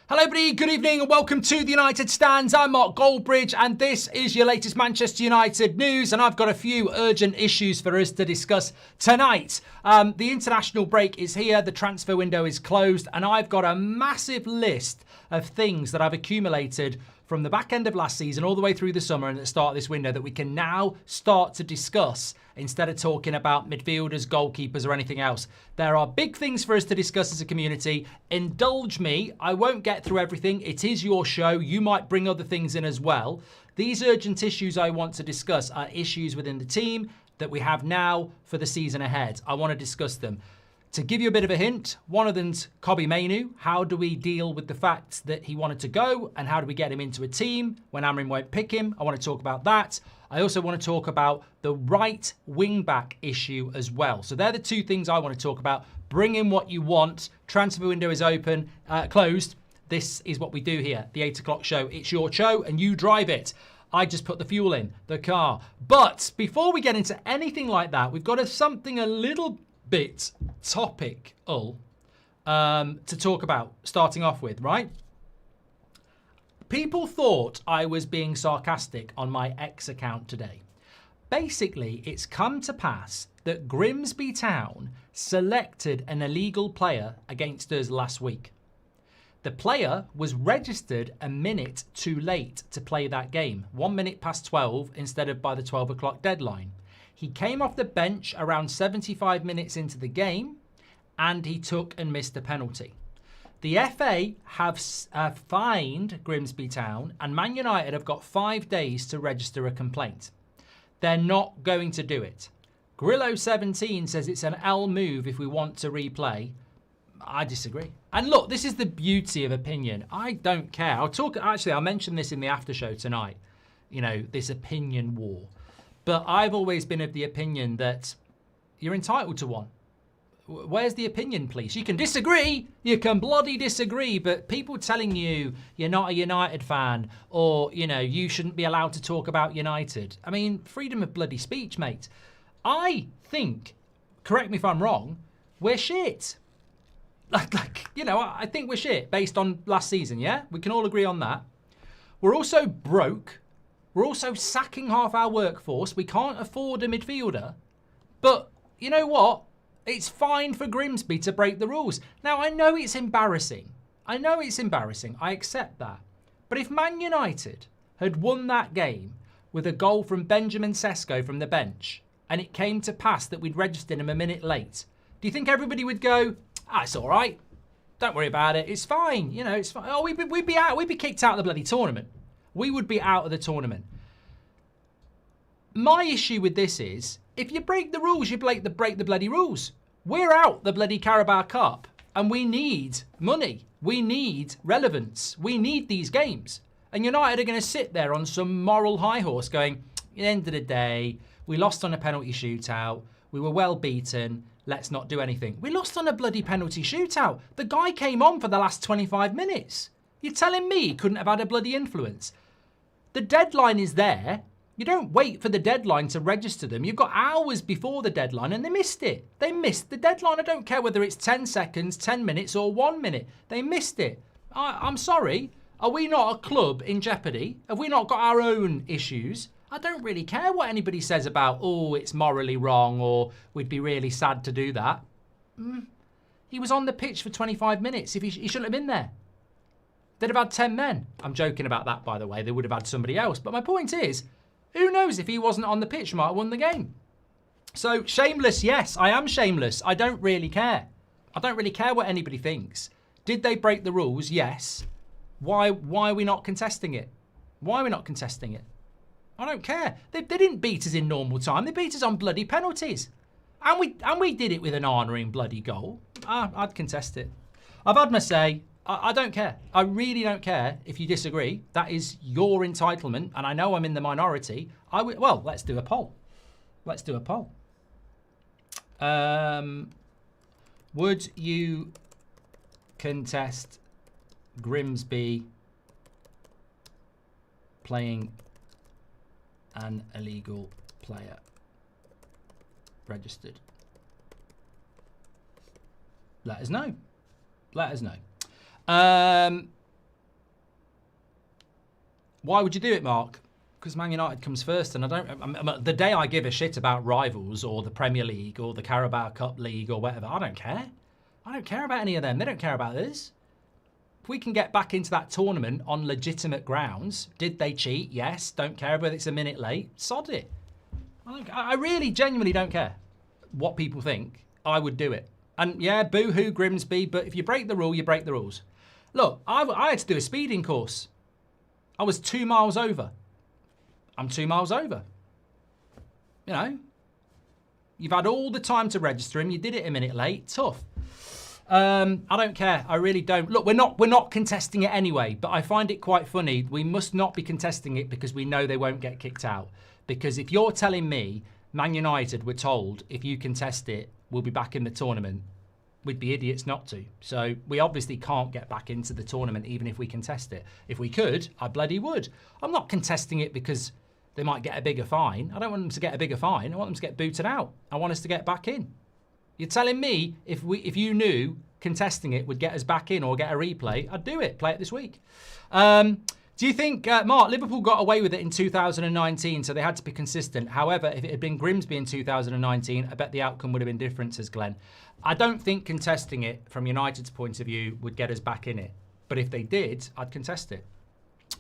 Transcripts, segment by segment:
Hello everybody, good evening and welcome to the United Stands. I'm Mark Goldbridge and this is your latest Manchester United news, and I've got a few urgent issues for us to discuss tonight. The international break is here, the transfer window is closed, and I've got a massive list of things that I've accumulated from the back end of last season all the way through the summer and at the start of this window that we can now start to discuss instead of talking about midfielders, goalkeepers or anything else. There are big things for us to discuss as a community. Indulge me, I won't get through everything. It is your show. You might bring other things in as well. These urgent issues I want to discuss are issues within the team that we have now for the season ahead. I want to discuss them. To give you a bit of a hint, one of them's Mainoo. How do we deal with the fact that he wanted to go and how do we get him into a team when Amorim won't pick him? I want to talk about that. I also want to talk about the right wing back issue as well. So they're the two things I want to talk about. Bring in what you want. Transfer window is open, closed. This is what we do here, the 8 o'clock show. It's your show and you drive it. I just put the fuel in the car. But before we get into anything like that, we've got something a little bit topical to talk about, starting off with, right? People thought I was being sarcastic on my X account today. Basically, it's come to pass that Grimsby Town selected an illegal player against us last week. The player was registered a minute too late to play that game, 1 minute past 12 instead of by the 12 o'clock deadline. He came off the bench around 75 minutes into the game and he took and missed a penalty. The FA have fined Grimsby Town and Man United have got 5 days to register a complaint. They're not going to do it. Grillo17 says it's an L move if we want to replay. I disagree. And look, this is the beauty of opinion. I don't care. I'll mention this in the Aftershow tonight. You know, this opinion war. But I've always been of the opinion that you're entitled to one. Where's the opinion, please? You can disagree. You can bloody disagree. But people telling you you're not a United fan or, you know, you shouldn't be allowed to talk about United. I mean, freedom of bloody speech, mate. I think, correct me if I'm wrong, we're shit. You know, I think we're shit based on last season, yeah? We can all agree on that. We're also broke. We're also sacking half our workforce. We can't afford a midfielder. But you know what? It's fine for Grimsby to break the rules. Now, I know it's embarrassing. I accept that. But if Man United had won that game with a goal from Benjamin Sesko from the bench and it came to pass that we'd registered him a minute late, do you think everybody would go, it's all right. Don't worry about it. It's fine. You know, it's fine. Oh, we'd be out. We'd be kicked out of the bloody tournament. We would be out of the tournament. My issue with this is, if you break the rules, you break the bloody rules. We're out the bloody Carabao Cup and we need money. We need relevance. We need these games. And United are going to sit there on some moral high horse going, at the end of the day, we lost on a penalty shootout. We were well beaten. Let's not do anything. We lost on a bloody penalty shootout. The guy came on for the last 25 minutes. You're telling me he couldn't have had a bloody influence? The deadline is there. You don't wait for the deadline to register them. You've got hours before the deadline and they missed it. They missed the deadline. I don't care whether it's 10 seconds, 10 minutes or 1 minute. They missed it. I'm sorry. Are we not a club in jeopardy? Have we not got our own issues? I don't really care what anybody says about, oh, it's morally wrong or we'd be really sad to do that. He was on the pitch for 25 minutes. He shouldn't have been there. They'd have had 10 men. I'm joking about that, by the way. They would have had somebody else. But my point is, who knows if he wasn't on the pitch, might have won the game. So shameless, yes, I am shameless. I don't really care. I don't really care what anybody thinks. Did they break the rules? Yes. Why are we not contesting it? Why are we not contesting it? I don't care. They didn't beat us in normal time. They beat us on bloody penalties. And we did it with an honouring bloody goal. I'd contest it. I've had my say. I don't care. I really don't care if you disagree. That is your entitlement. And I know I'm in the minority. Well, let's do a poll. Let's do a poll. Would you contest Grimsby playing an illegal player registered? Let us know. Let us know. Why would you do it, Mark? Because Man United comes first, and the day I give a shit about rivals or the Premier League or the Carabao Cup League or whatever, I don't care. I don't care about any of them. They don't care about us. If we can get back into that tournament on legitimate grounds, did they cheat? Yes. Don't care whether it's a minute late. Sod it. I really genuinely don't care what people think. I would do it. And yeah, boo-hoo Grimsby, but if you break the rule, you break the rules. Look, I had to do a speeding course. I was 2 miles over. I'm 2 miles over. You know, you've had all the time to register him. You did it a minute late. Tough. I don't care. I really don't. Look, we're not contesting it anyway, but I find it quite funny. We must not be contesting it because we know they won't get kicked out. Because if you're telling me Man United were told if you contest it, we'll be back in the tournament, we'd be idiots not to. So we obviously can't get back into the tournament even if we contest it. If we could, I bloody would. I'm not contesting it because they might get a bigger fine. I don't want them to get a bigger fine. I want them to get booted out. I want us to get back in. You're telling me if you knew contesting it would get us back in or get a replay, I'd do it. Play it this week. Do you think, Mark, Liverpool got away with it in 2019, so they had to be consistent. However, if it had been Grimsby in 2019, I bet the outcome would have been different, says Glenn. I don't think contesting it from United's point of view would get us back in it. But if they did, I'd contest it.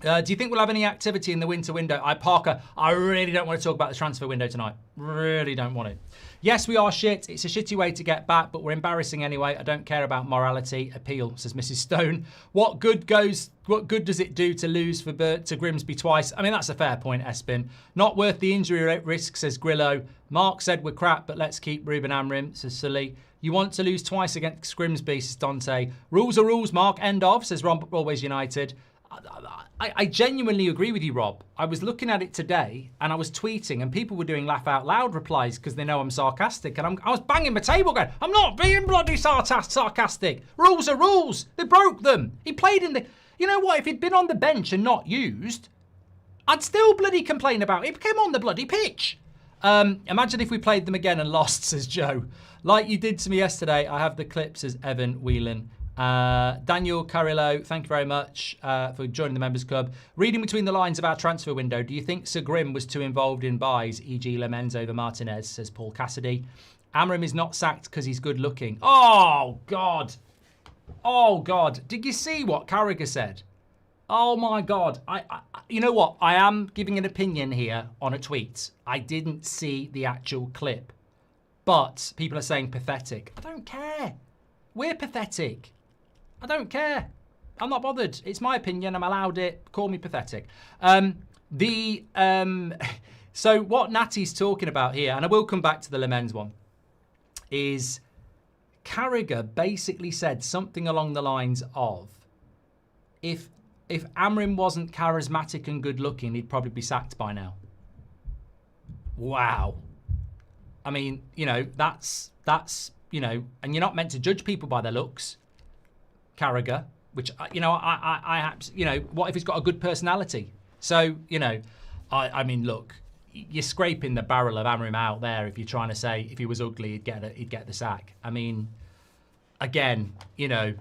Do you think we'll have any activity in the winter window? Parker, I really don't want to talk about the transfer window tonight. Really don't want it. Yes, we are shit. It's a shitty way to get back, but we're embarrassing anyway. I don't care about morality. Appeal, says Mrs. Stone. What good does it do to lose to Grimsby twice? I mean, that's a fair point, Espin. Not worth the injury risk, says Grillo. Mark said we're crap, but let's keep Ruben Amorim, says Sully. You want to lose twice against Grimsby, says Dante. Rules are rules, Mark. End of, says Rob, always United. I genuinely agree with you, Rob. I was looking at it today and I was tweeting and people were doing laugh out loud replies because they know I'm sarcastic. And I was banging my table going, I'm not being bloody sarcastic. Rules are rules. They broke them. He played in the... You know what? If he'd been on the bench and not used, I'd still bloody complain about it. He came on the bloody pitch. Imagine if we played them again and lost, says Joe. Like you did to me yesterday. I have the clip, says Evan Whelan. Daniel Carrillo, thank you very much for joining the Members Club. Reading between the lines of our transfer window, do you think Sir Grim was too involved in buys, e.g. Lammens over Martinez, says Paul Cassidy. Amorim is not sacked because he's good looking. Oh, God. Oh, God. Did you see what Carragher said? Oh, my God. You know what? I am giving an opinion here on a tweet. I didn't see the actual clip. But people are saying pathetic. I don't care. We're pathetic. I don't care. I'm not bothered. It's my opinion. I'm allowed it. Call me pathetic. So what Natty's talking about here, and I will come back to the Lammens one, is Carragher basically said something along the lines of, if Amorim wasn't charismatic and good looking, he'd probably be sacked by now. Wow. I mean, you know, that's you know, and you're not meant to judge people by their looks. Carragher, which, you know, you know, what if he's got a good personality? So, you know, I mean, look, you're scraping the barrel of Amorim out there if you're trying to say if he was ugly, he'd get the sack. I mean, again, you know,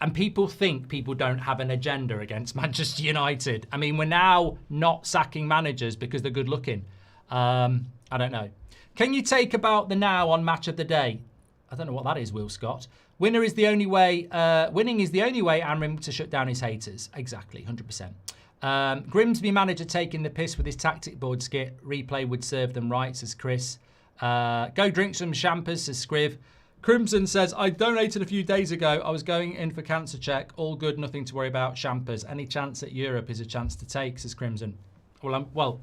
and people think people don't have an agenda against Manchester United. I mean, we're now not sacking managers because they're good looking. I don't know. Can you take about the now on match of the day? I don't know what that is, Will Scott. Winning is the only way Amorim to shut down his haters. Exactly, 100%. Grimsby manager taking the piss with his tactic board skit. Replay would serve them right, says Chris. Go drink some champers, says Scriv. Crimson says, I donated a few days ago. I was going in for cancer check. All good, nothing to worry about. Champers. Any chance at Europe is a chance to take, says Crimson. Well,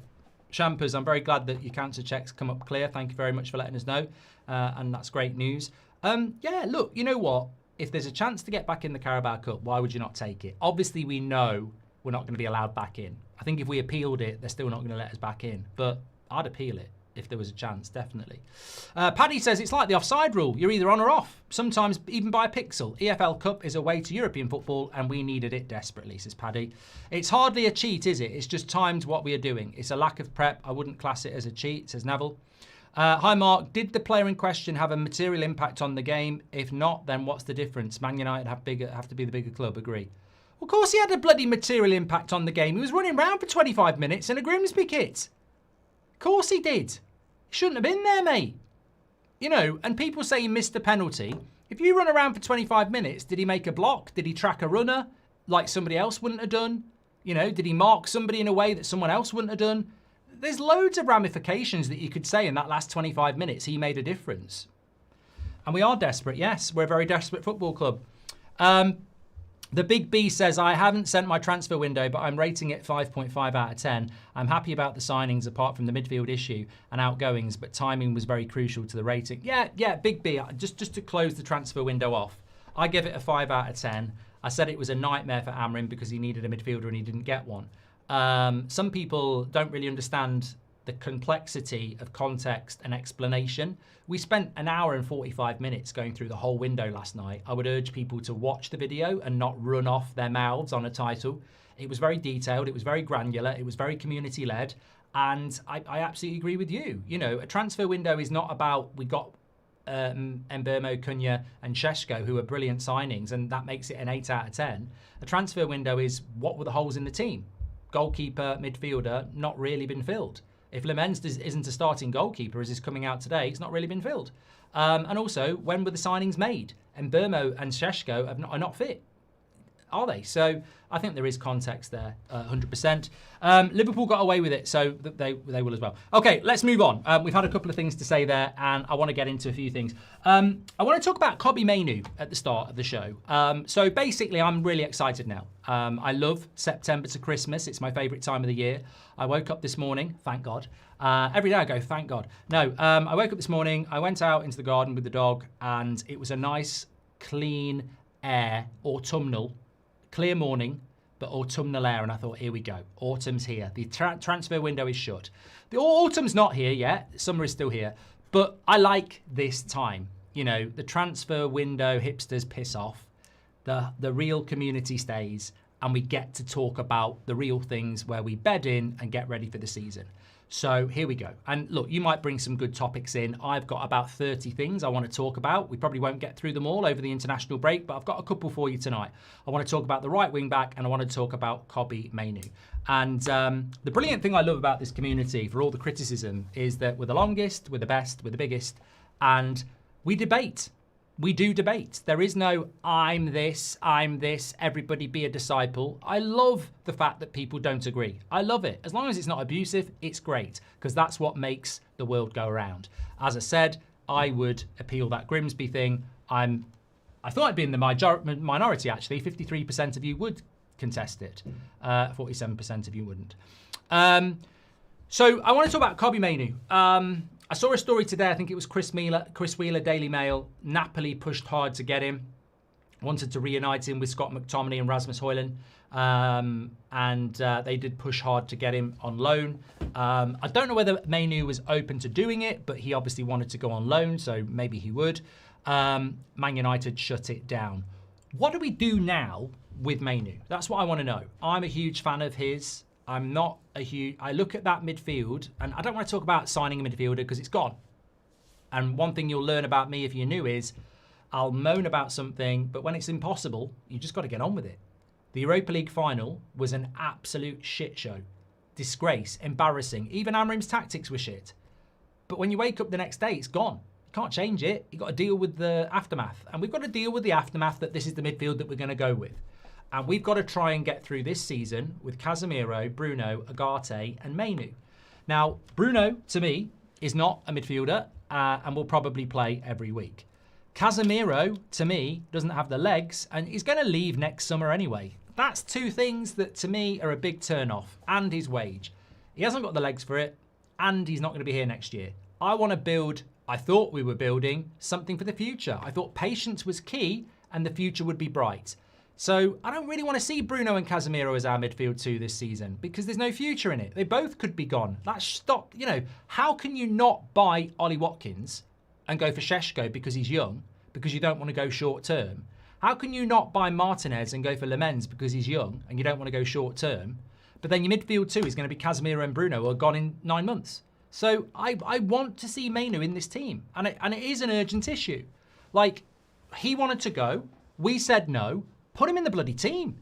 Champers, I'm very glad that your cancer checks come up clear. Thank you very much for letting us know. And that's great news. Yeah, look, you know what? If there's a chance to get back in the Carabao Cup, why would you not take it? Obviously, we know we're not going to be allowed back in. I think if we appealed it, they're still not going to let us back in. But I'd appeal it if there was a chance, definitely. Paddy says it's like the offside rule. You're either on or off, sometimes even by a pixel. EFL Cup is a way to European football, and we needed it desperately, says Paddy. It's hardly a cheat, is it? It's just timed what we are doing. It's a lack of prep. I wouldn't class it as a cheat, says Neville. Hi, Mark. Did the player in question have a material impact on the game? If not, then what's the difference? Man United have to be the bigger club. Agree. Of course he had a bloody material impact on the game. He was running around for 25 minutes in a Grimsby kit. Of course he did. He shouldn't have been there, mate. You know, and people say he missed the penalty. If you run around for 25 minutes, did he make a block? Did he track a runner like somebody else wouldn't have done? You know, did he mark somebody in a way that someone else wouldn't have done? There's loads of ramifications that you could say in that last 25 minutes he made a difference. And we are desperate, yes. We're a very desperate football club. The Big B says, I haven't sent my transfer window, but I'm rating it 5.5 out of 10. I'm happy about the signings apart from the midfield issue and outgoings, but timing was very crucial to the rating. Yeah, Big B, just to close the transfer window off, I give it a 5 out of 10. I said it was a nightmare for Amorim because he needed a midfielder and he didn't get one. Some people don't really understand the complexity of context and explanation. We spent an hour and 45 minutes going through the whole window last night. I would urge people to watch the video and not run off their mouths on a title. It was very detailed, it was very granular, it was very community-led, and I absolutely agree with you. You know, a transfer window is not about, we got Mbeumo, Cunha and Šeško, who are brilliant signings, and that makes it an 8 out of 10. A transfer window is, what were the holes in the team? Goalkeeper, midfielder, not really been filled. If Lammens isn't a starting goalkeeper, as is coming out today, it's not really been filled. And also, when were the signings made? Mbeumo and Šeško are not fit, are they? So I think there is context there, 100%. Liverpool got away with it, so they will as well. Okay, let's move on. We've had a couple of things to say there, and I want to get into a few things. I want to talk about Kobbie Mainoo at the start of the show. So basically, I'm really excited now. I love September to Christmas. It's my favourite time of the year. I woke up this morning, thank God. Every day I go, thank God. No, I woke up this morning, I went out into the garden with the dog, and it was a nice, clean air, autumnal, clear morning, but autumnal air, and I thought, here we go. Autumn's here. The transfer window is shut. The autumn's not here yet. Summer is still here, but I like this time. You know, the transfer window hipsters piss off. The real community stays, and we get to talk about the real things where we bed in and get ready for the season. So here we go. And look, you might bring some good topics in. I've got about 30 things I want to talk about. We probably won't get through them all over the international break, but I've got a couple for you tonight. I want to talk about the right wing back, and I want to talk about Kobbie Mainoo. And the brilliant thing I love about this community, for all the criticism, is that we're the longest, we're the best, we're the biggest, and we debate. We do debate. There is no, I'm this, everybody be a disciple. I love the fact that people don't agree. I love it. As long as it's not abusive, it's great, because that's what makes the world go around. As I said, I would appeal that Grimsby thing. I thought I'd be in the minority, actually. 53% of you would contest it. 47% of you wouldn't. So I want to talk about Kobbie Mainoo. I saw a story today, I think it was Chris Wheeler, Daily Mail. Napoli pushed hard to get him, wanted to reunite him with Scott McTominay and Rasmus Højlund, and they did push hard to get him on loan. I don't know whether Mainoo was open to doing it, but he obviously wanted to go on loan, so maybe he would. Man United shut it down. What do we do now with Mainoo? That's what I want to know. I'm a huge fan of his. I'm not a huge... I look at that midfield, and I don't want to talk about signing a midfielder because it's gone. And one thing you'll learn about me if you're new is I'll moan about something, but when it's impossible, you just got to get on with it. The Europa League final was an absolute shit show. Disgrace, embarrassing. Even Amorim's tactics were shit. But when you wake up the next day, it's gone. You can't change it. You've got to deal with the aftermath. And we've got to deal with the aftermath that this is the midfield that we're going to go with. And we've got to try and get through this season with Casemiro, Bruno, Ugarte and Mainoo. Now, Bruno, to me, is not a midfielder and will probably play every week. Casemiro, to me, doesn't have the legs and he's going to leave next summer anyway. That's two things that, to me, are a big turn-off. And his wage. He hasn't got the legs for it and he's not going to be here next year. I want to build, I thought we were building something for the future. I thought patience was key and the future would be bright. So I don't really want to see Bruno and Casemiro as our midfield two this season because there's no future in it. They both could be gone. That's stop. You know, how can you not buy Ollie Watkins and go for Šeško because he's young, because you don't want to go short term? How can you not buy Martinez and go for Lammens because he's young and you don't want to go short term? But then your midfield two is going to be Casemiro and Bruno who are gone in 9 months. So I want to see Mainoo in this team. And it is an urgent issue. Like, he wanted to go. We said no. Put him in the bloody team.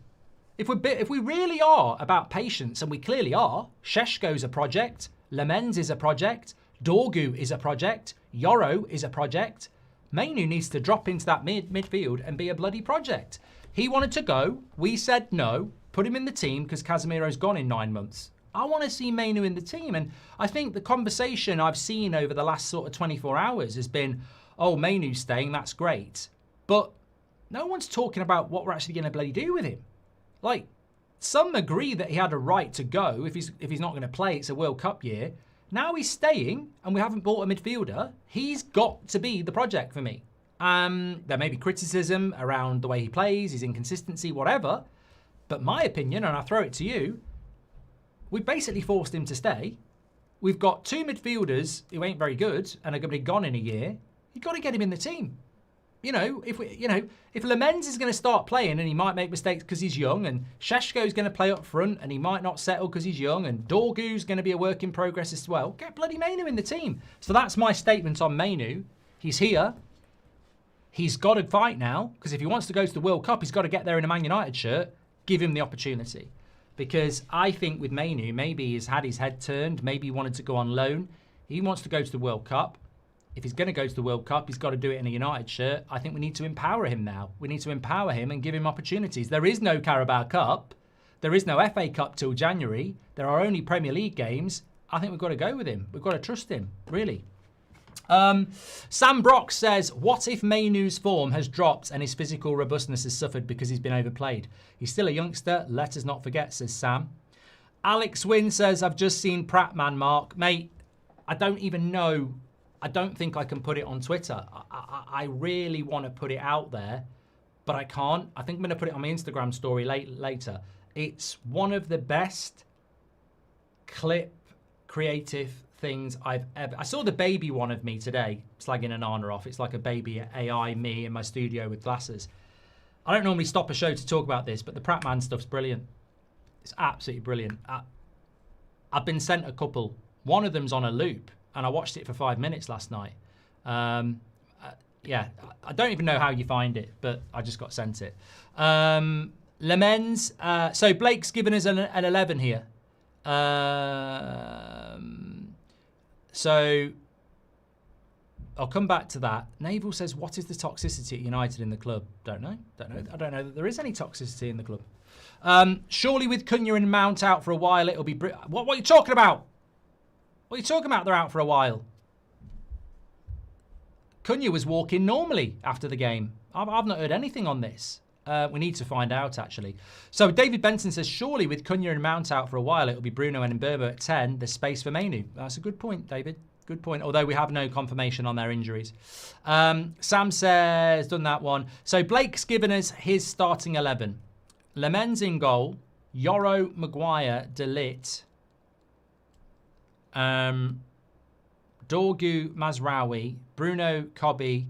If we really are about patience, and we clearly are, Šeško's a project, Lammens is a project, Dorgu is a project, Yoro is a project. Mainoo needs to drop into that midfield and be a bloody project. He wanted to go. We said no. Put him in the team because Casemiro's gone in 9 months. I want to see Mainoo in the team. And I think the conversation I've seen over the last sort of 24 hours has been, oh, Mainoo's staying, that's great. But no one's talking about what we're actually going to bloody do with him. Like, some agree that he had a right to go if he's not going to play. It's a World Cup year. Now he's staying and we haven't bought a midfielder. He's got to be the project for me. There may be criticism around the way he plays, his inconsistency, whatever. But my opinion, and I throw it to you, we've basically forced him to stay. We've got 2 midfielders who ain't very good and are going to be gone in a year. You've got to get him in the team. If Lammens is going to start playing and he might make mistakes because he's young, and Šeško's going to play up front and he might not settle because he's young, and Dorgu's going to be a work in progress as well, get bloody Mainoo in the team. So that's my statement on Mainoo. He's here. He's got to fight now, because if he wants to go to the World Cup, he's got to get there in a Man United shirt. Give him the opportunity. Because I think with Mainoo, maybe he's had his head turned. Maybe he wanted to go on loan. He wants to go to the World Cup. If he's going to go to the World Cup, he's got to do it in a United shirt. I think we need to empower him now. We need to empower him and give him opportunities. There is no Carabao Cup. There is no FA Cup till January. There are only Premier League games. I think we've got to go with him. We've got to trust him, really. Sam Brock says, what if Mainoo's form has dropped and his physical robustness has suffered because he's been overplayed? He's still a youngster. Let us not forget, says Sam. Alex Wynn says, I've just seen Pratman, Mark. Mate, I don't even know. I don't think I can put it on Twitter. I really want to put it out there, but I can't. I think I'm going to put it on my Instagram story later. It's one of the best creative things I've ever... I saw the baby one of me today, slagging Onana off. It's like a baby AI me in my studio with glasses. I don't normally stop a show to talk about this, but the Pratman stuff's brilliant. It's absolutely brilliant. I've been sent a couple. One of them's on a loop, and I watched it for 5 minutes last night. Yeah, I don't even know how you find it, but I just got sent it. Lammens. So Blake's given us an 11 here. So I'll come back to that. Naval says, what is the toxicity at United in the club? Don't know. I don't know that there is any toxicity in the club. Surely with Cunha and Mount out for a while, it'll be... What are you talking about? What are you talking about? They're out for a while. Cunha was walking normally after the game. I've not heard anything on this. We need to find out, actually. So David Benson says, surely with Cunha and Mount out for a while, it'll be Bruno and Mbeumo at 10. There's space for Mainoo. That's a good point, David. Good point. Although we have no confirmation on their injuries. Sam says, done that one. So Blake's given us his starting 11. Lammens in goal. Yoro, Maguire, De Ligt. Dorgu, Mazraoui, Bruno, Kobe,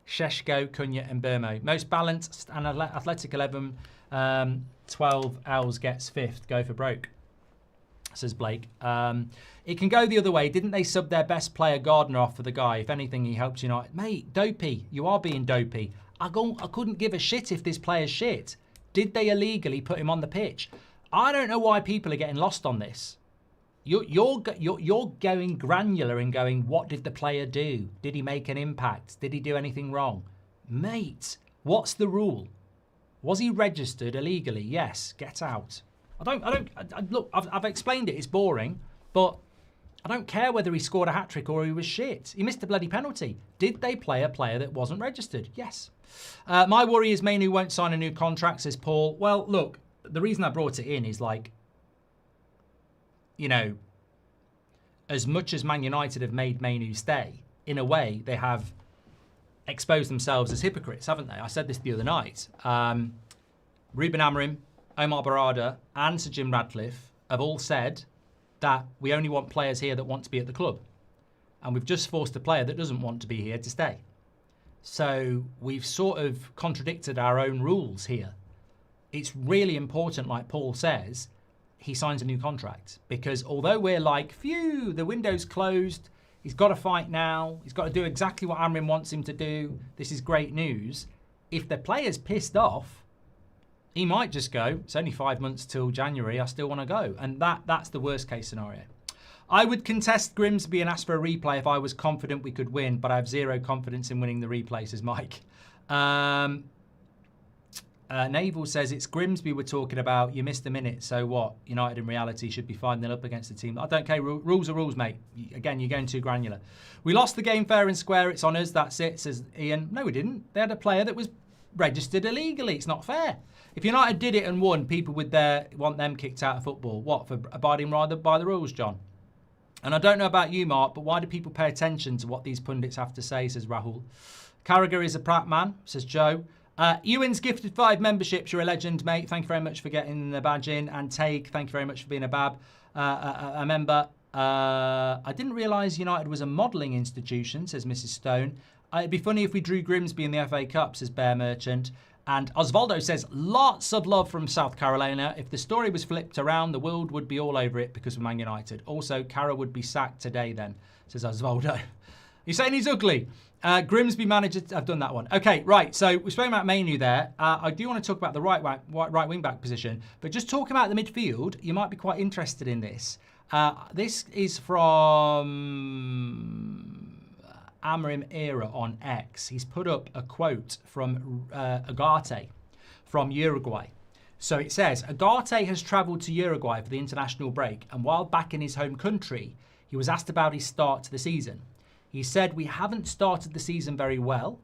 Šeško, Cunha and Mbeumo. Most balanced and athletic 11. 12 L's gets 5th. Go for broke, says Blake. It can go the other way. Didn't they sub their best player Gardner off for the guy? If anything, he helped United. Mate, dopey. You are being dopey. I couldn't give a shit if this player's shit. Did they illegally put him on the pitch? I don't know why people are getting lost on this. You're going granular and going, what did the player do? Did he make an impact? Did he do anything wrong? Mate, what's the rule? Was he registered illegally? Yes, get out. Look, I've explained it, it's boring, but I don't care whether he scored a hat-trick or he was shit. He missed a bloody penalty. Did they play a player that wasn't registered? Yes. My worry is Mainoo won't sign a new contract, says Paul. Well, look, the reason I brought it in is like, you know, as much as Man United have made Mainoo stay, in a way, they have exposed themselves as hypocrites, haven't they? I said this the other night. Ruben Amorim, Omar Barada, and Sir Jim Radcliffe have all said that we only want players here that want to be at the club. And we've just forced a player that doesn't want to be here to stay. So we've sort of contradicted our own rules here. It's really important, like Paul says, he signs a new contract, because although we're like, phew, the window's closed, he's got to fight now, he's got to do exactly what Amorim wants him to do, this is great news. If the player's pissed off, He might just go, it's only 5 months till January, I still want to go. And that's the worst case scenario. I would contest Grimsby and ask for a replay if I was confident we could win, but I have zero confidence in winning the replay, says Mike. Naval says, it's Grimsby we're talking about. You missed a minute, so what? United in reality should be 5-0 up against the team. I don't care. Rules are rules, mate. Again, you're going too granular. We lost the game fair and square. It's on us. That's it, says Ian. No, we didn't. They had a player that was registered illegally. It's not fair. If United did it and won, people would want them kicked out of football. What, for abiding rather by the rules, John? And I don't know about you, Mark, but why do people pay attention to what these pundits have to say, says Rahul. Carragher is a Pratman, says Joe. Ewan's gifted 5 memberships. You're a legend, mate. Thank you very much for getting the badge in. And Tague, thank you very much for being a member. I didn't realise United was a modelling institution, says Mrs. Stone. It'd be funny if we drew Grimsby in the FA Cup, says Bear Merchant. And Osvaldo says, lots of love from South Carolina. If the story was flipped around, the world would be all over it because of Man United. Also, Carra would be sacked today then, says Osvaldo. You're saying he's ugly? Grimsby manager, I've done that one. Okay, right, so we've spoken about Mainoo there. I do want to talk about the right wing back position, but just talking about the midfield, you might be quite interested in this. This is from Amorim era on X. He's put up a quote from Ugarte from Uruguay. So it says, Ugarte has travelled to Uruguay for the international break, and while back in his home country, he was asked about his start to the season. He said, we haven't started the season very well.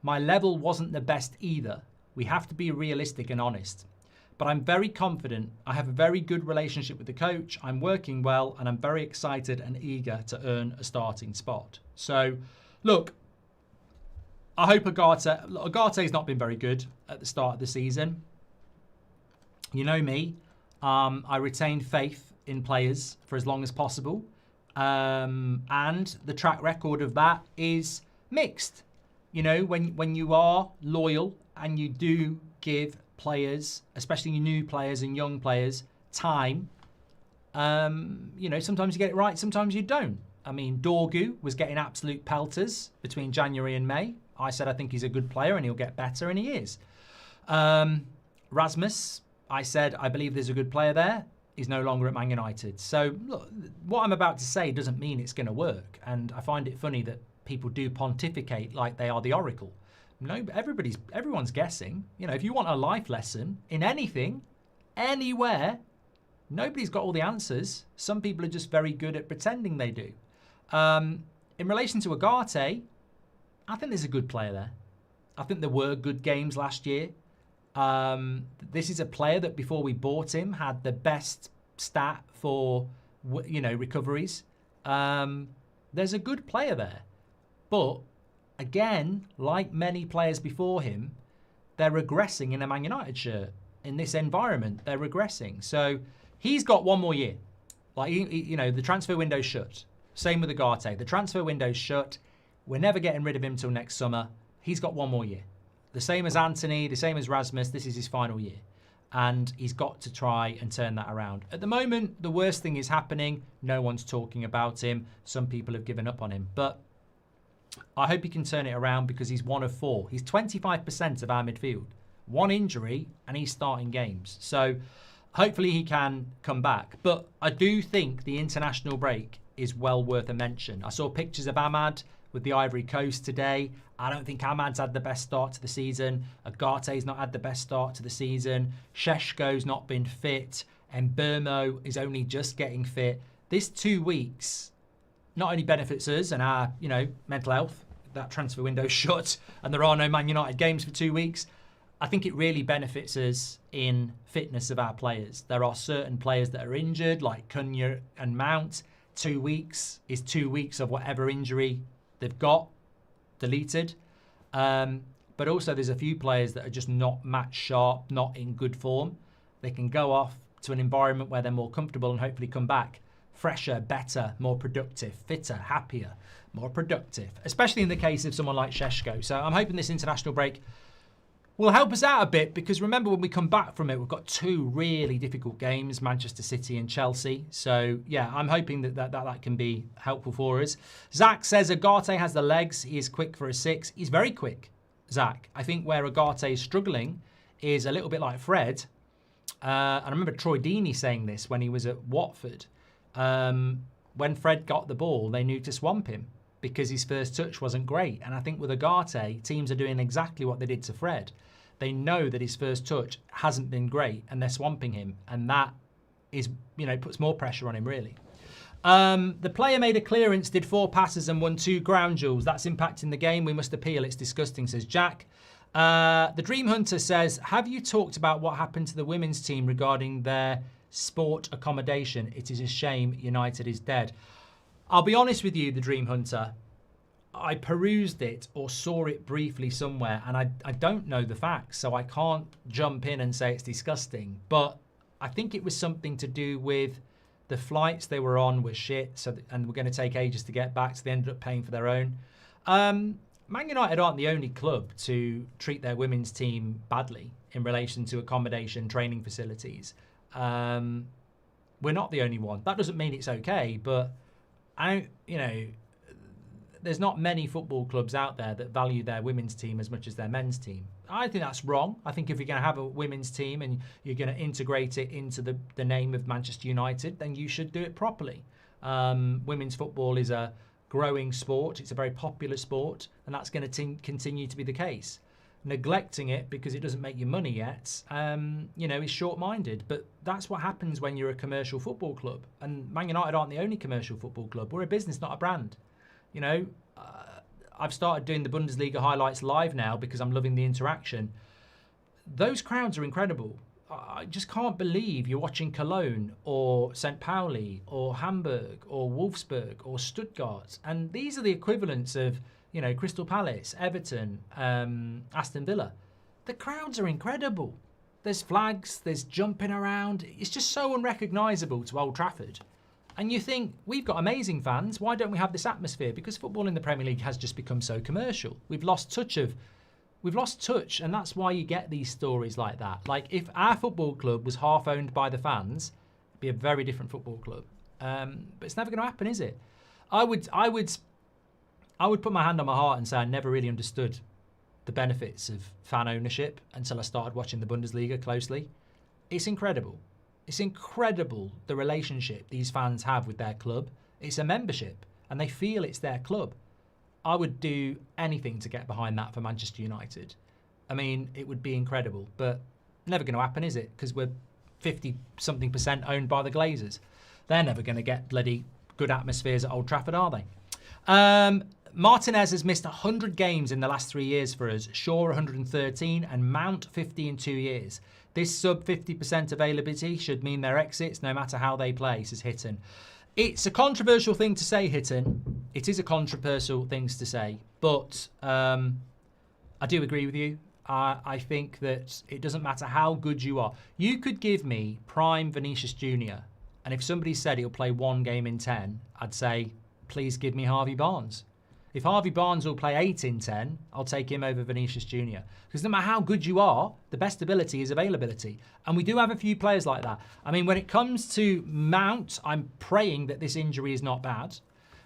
My level wasn't the best either. We have to be realistic and honest. But I'm very confident. I have a very good relationship with the coach. I'm working well, and I'm very excited and eager to earn a starting spot. So, look, I hope Ugarte's not been very good at the start of the season. You know me. I retain faith in players for as long as possible. And the track record of that is mixed. You know, when you are loyal and you do give players, especially new players and young players, time, you know, sometimes you get it right, sometimes you don't. I mean, Dorgu was getting absolute pelters between January and May. I said I think he's a good player and he'll get better, and he is. Rasmus, I said I believe there's a good player there. He's no longer at Man United. So, look, what I'm about to say doesn't mean it's going to work. And I find it funny that people do pontificate like they are the oracle. No, everyone's guessing. You know, if you want a life lesson in anything, anywhere, nobody's got all the answers. Some people are just very good at pretending they do. In relation to Ugarte, I think there's a good player there. I think there were good games last year. This is a player that before we bought him had the best stat for, you know, recoveries. There's a good player there. But again, like many players before him, they're regressing in a Man United shirt. In this environment, they're regressing. So he's got one more year. Like, you know, the transfer window's shut. Same with Ugarte. The transfer window's shut. We're never getting rid of him till next summer. He's got one more year. The same as Anthony, the same as Rasmus. This is his final year. And he's got to try and turn that around. At the moment, the worst thing is happening. No one's talking about him. Some people have given up on him. But I hope he can turn it around because he's one of 4. He's 25% of our midfield. One injury and he's starting games. So hopefully he can come back. But I do think the international break is well worth a mention. I saw pictures of Ahmad with the Ivory Coast today. I don't think Ahmad's had the best start to the season. Ugarte's not had the best start to the season. Sheshko's not been fit. And Burmo is only just getting fit. This 2 weeks not only benefits us and our, you know, mental health. That transfer window's shut and there are no Man United games for 2 weeks. I think it really benefits us in fitness of our players. There are certain players that are injured, like Cunha and Mount. 2 weeks is 2 weeks of whatever injury they've got deleted. But also there's a few players that are just not match sharp, not in good form. They can go off to an environment where they're more comfortable and hopefully come back fresher, better, more productive, fitter, happier, more productive, especially in the case of someone like Sheshko. So I'm hoping this international break will help us out a bit because remember when we come back from it, we've got 2 really difficult games, Manchester City and Chelsea. So yeah, I'm hoping that can be helpful for us. Zach says Ugarte has the legs. He is quick for a 6. He's very quick, Zach. I think where Ugarte is struggling is a little bit like Fred. And I remember Troy Deeney saying this when he was at Watford. When Fred got the ball, they knew to swamp him because his first touch wasn't great. And I think with Ugarte, teams are doing exactly what they did to Fred. They know that his first touch hasn't been great and they're swamping him. And that is, puts more pressure on him, really. The player made a clearance, did 4 passes and won 2 ground duels. That's impacting the game. We must appeal. It's disgusting, says Jack. The Dream Hunter says, have you talked about what happened to the women's team regarding their sport accommodation? It is a shame United is dead. I'll be honest with you, the Dream Hunter. I perused it or saw it briefly somewhere, and I don't know the facts, so I can't jump in and say it's disgusting. But I think it was something to do with the flights they were on were shit, and were going to take ages to get back, so they ended up paying for their own. Man United aren't the only club to treat their women's team badly in relation to accommodation, training facilities. We're not the only one. That doesn't mean it's okay, but there's not many football clubs out there that value their women's team as much as their men's team. I think that's wrong. I think if you're going to have a women's team and you're going to integrate it into the name of Manchester United, then you should do it properly. Women's football is a growing sport. It's a very popular sport, and that's going to continue to be the case. Neglecting it because it doesn't make you money yet, is short-minded. But that's what happens when you're a commercial football club. And Man United aren't the only commercial football club. We're a business, not a brand. I've started doing the Bundesliga highlights live now because I'm loving the interaction. Those crowds are incredible. I just can't believe you're watching Cologne or St. Pauli or Hamburg or Wolfsburg or Stuttgart. And these are the equivalents of, Crystal Palace, Everton, Aston Villa. The crowds are incredible. There's flags, there's jumping around. It's just so unrecognisable to Old Trafford. And you think, we've got amazing fans. Why don't we have this atmosphere? Because football in the Premier League has just become so commercial. We've lost touch, and that's why you get these stories like that. Like, if our football club was half owned by the fans, it'd be a very different football club. But it's never going to happen, is it? I would put my hand on my heart and say I never really understood the benefits of fan ownership until I started watching the Bundesliga closely. It's incredible. It's incredible the relationship these fans have with their club. It's a membership, and they feel it's their club. I would do anything to get behind that for Manchester United. I mean, it would be incredible, but never going to happen, is it? Because we're 50-something% owned by the Glazers. They're never going to get bloody good atmospheres at Old Trafford, are they? Martinez has missed 100 games in the last 3 years for us. Shaw 113 and Mount 50 in 2 years. This sub 50% availability should mean their exits no matter how they play, says Hitton. It's a controversial thing to say, Hitton. It is a controversial thing to say, but I do agree with you. I think that it doesn't matter how good you are. You could give me prime Vinicius Jr., and if somebody said he'll play 1 game in 10, I'd say, please give me Harvey Barnes. If Harvey Barnes will play 8 in 10, I'll take him over Vinicius Jr. Because no matter how good you are, the best ability is availability. And we do have a few players like that. I mean, when it comes to Mount, I'm praying that this injury is not bad.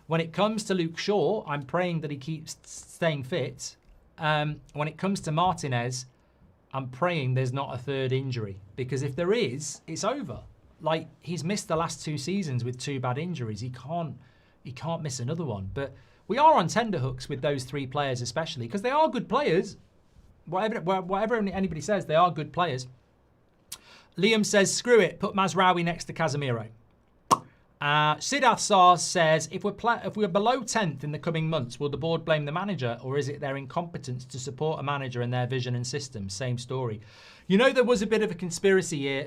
When it comes to Luke Shaw, I'm praying that he keeps staying fit. When it comes to Martinez, I'm praying there's not a third injury. Because if there is, it's over. Like, he's missed the last 2 seasons with 2 bad injuries. He can't miss another one. But we are on tenterhooks with those 3 players especially because they are good players. Whatever anybody says, they are good players. Liam says, screw it, put Mazraoui next to Casemiro. Siddharth Sars says, if we're below 10th in the coming months, will the board blame the manager or is it their incompetence to support a manager and their vision and system? Same story. There was a bit of a conspiracy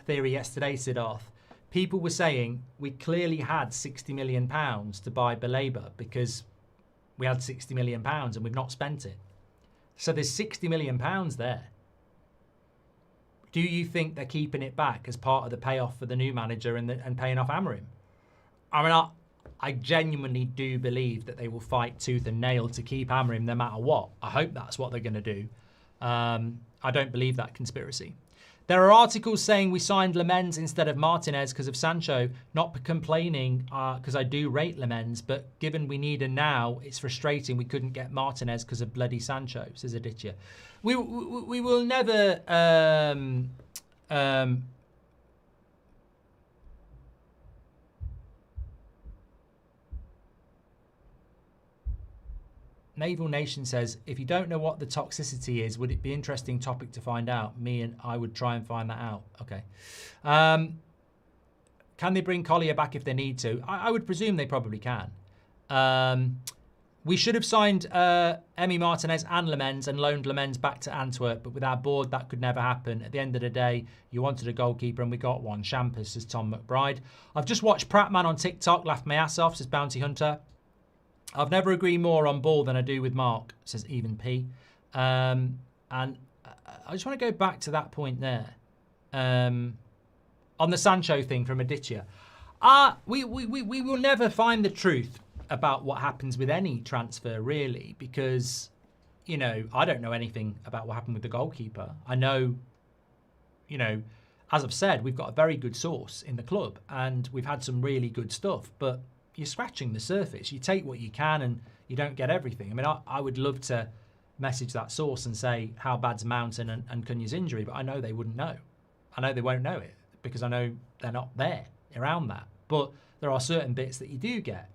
theory yesterday, Siddharth. People were saying we clearly had £60 million to buy Baleba because we had £60 million and we've not spent it. So there's £60 million there. Do you think they're keeping it back as part of the payoff for the new manager and paying off Amorim? I mean, I genuinely do believe that they will fight tooth and nail to keep Amorim no matter what. I hope that's what they're going to do. I don't believe that conspiracy. There are articles saying we signed Lammens instead of Martinez because of Sancho. Not complaining because I do rate Lammens, but given we need him now, it's frustrating we couldn't get Martinez because of bloody Sancho, says Aditya. We will never... Naval Nation says, if you don't know what the toxicity is, would it be an interesting topic to find out? Me and I would try and find that out. Okay. Can they bring Collier back if they need to? I would presume they probably can. We should have signed Emi Martinez and Lammens and loaned Lammens back to Antwerp, but with our board, that could never happen. At the end of the day, you wanted a goalkeeper and we got one. Champers, says Tom McBride. I've just watched Pratman on TikTok, laughed my ass off, says Bounty Hunter. I've never agreed more on ball than I do with Mark, says Even P. And I just want to go back to that point there. On the Sancho thing from Aditya. We will never find the truth about what happens with any transfer, really, because, you know, I don't know anything about what happened with the goalkeeper. I know, you know, as I've said, we've got a very good source in the club and we've had some really good stuff, but you're scratching the surface. You take what you can and you don't get everything. I mean, I would love to message that source and say how bad's Mountain and Cunha's injury, but I know they wouldn't know. I know they won't know it because I know they're not there around that. But there are certain bits that you do get.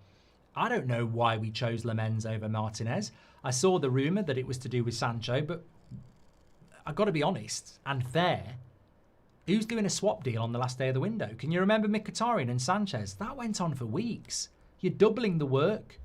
I don't know why we chose Lammens over Martinez. I saw the rumour that it was to do with Sancho, but I've got to be honest and fair. Who's doing a swap deal on the last day of the window? Can you remember Mkhitaryan and Sanchez? That went on for weeks. You're doubling the work.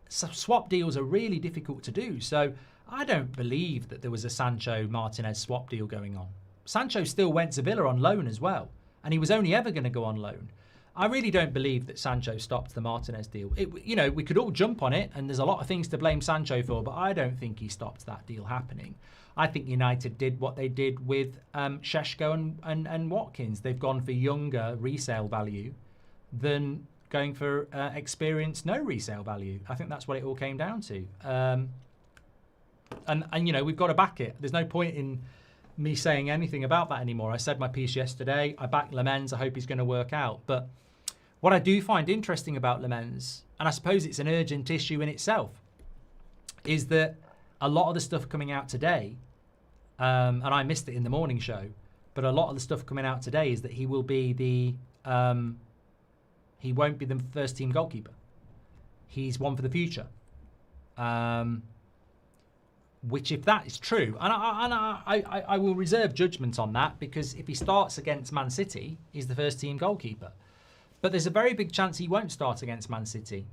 Swap deals are really difficult to do. So I don't believe that there was a Sancho-Martinez swap deal going on. Sancho still went to Villa on loan as well. And he was only ever going to go on loan. I really don't believe that Sancho stopped the Martinez deal. You know, we could all jump on it, and there's a lot of things to blame Sancho for, but I don't think he stopped that deal happening. I think United did what they did with Šeško and Watkins. They've gone for younger resale value than going for experience, no resale value. I think that's what it all came down to. And you know, we've got to back it. There's no point in me saying anything about that anymore. I said my piece yesterday. I back Lammens. I hope he's going to work out. But what I do find interesting about Lammens, and I suppose it's an urgent issue in itself, is that a lot of the stuff coming out today, and I missed it in the morning show, but a lot of the stuff coming out today is that he will be the, he won't be the first team goalkeeper. He's one for the future. Which, if that is true, and I will reserve judgment on that, because if he starts against Man City, he's the first team goalkeeper. But there's a very big chance he won't start against Man City.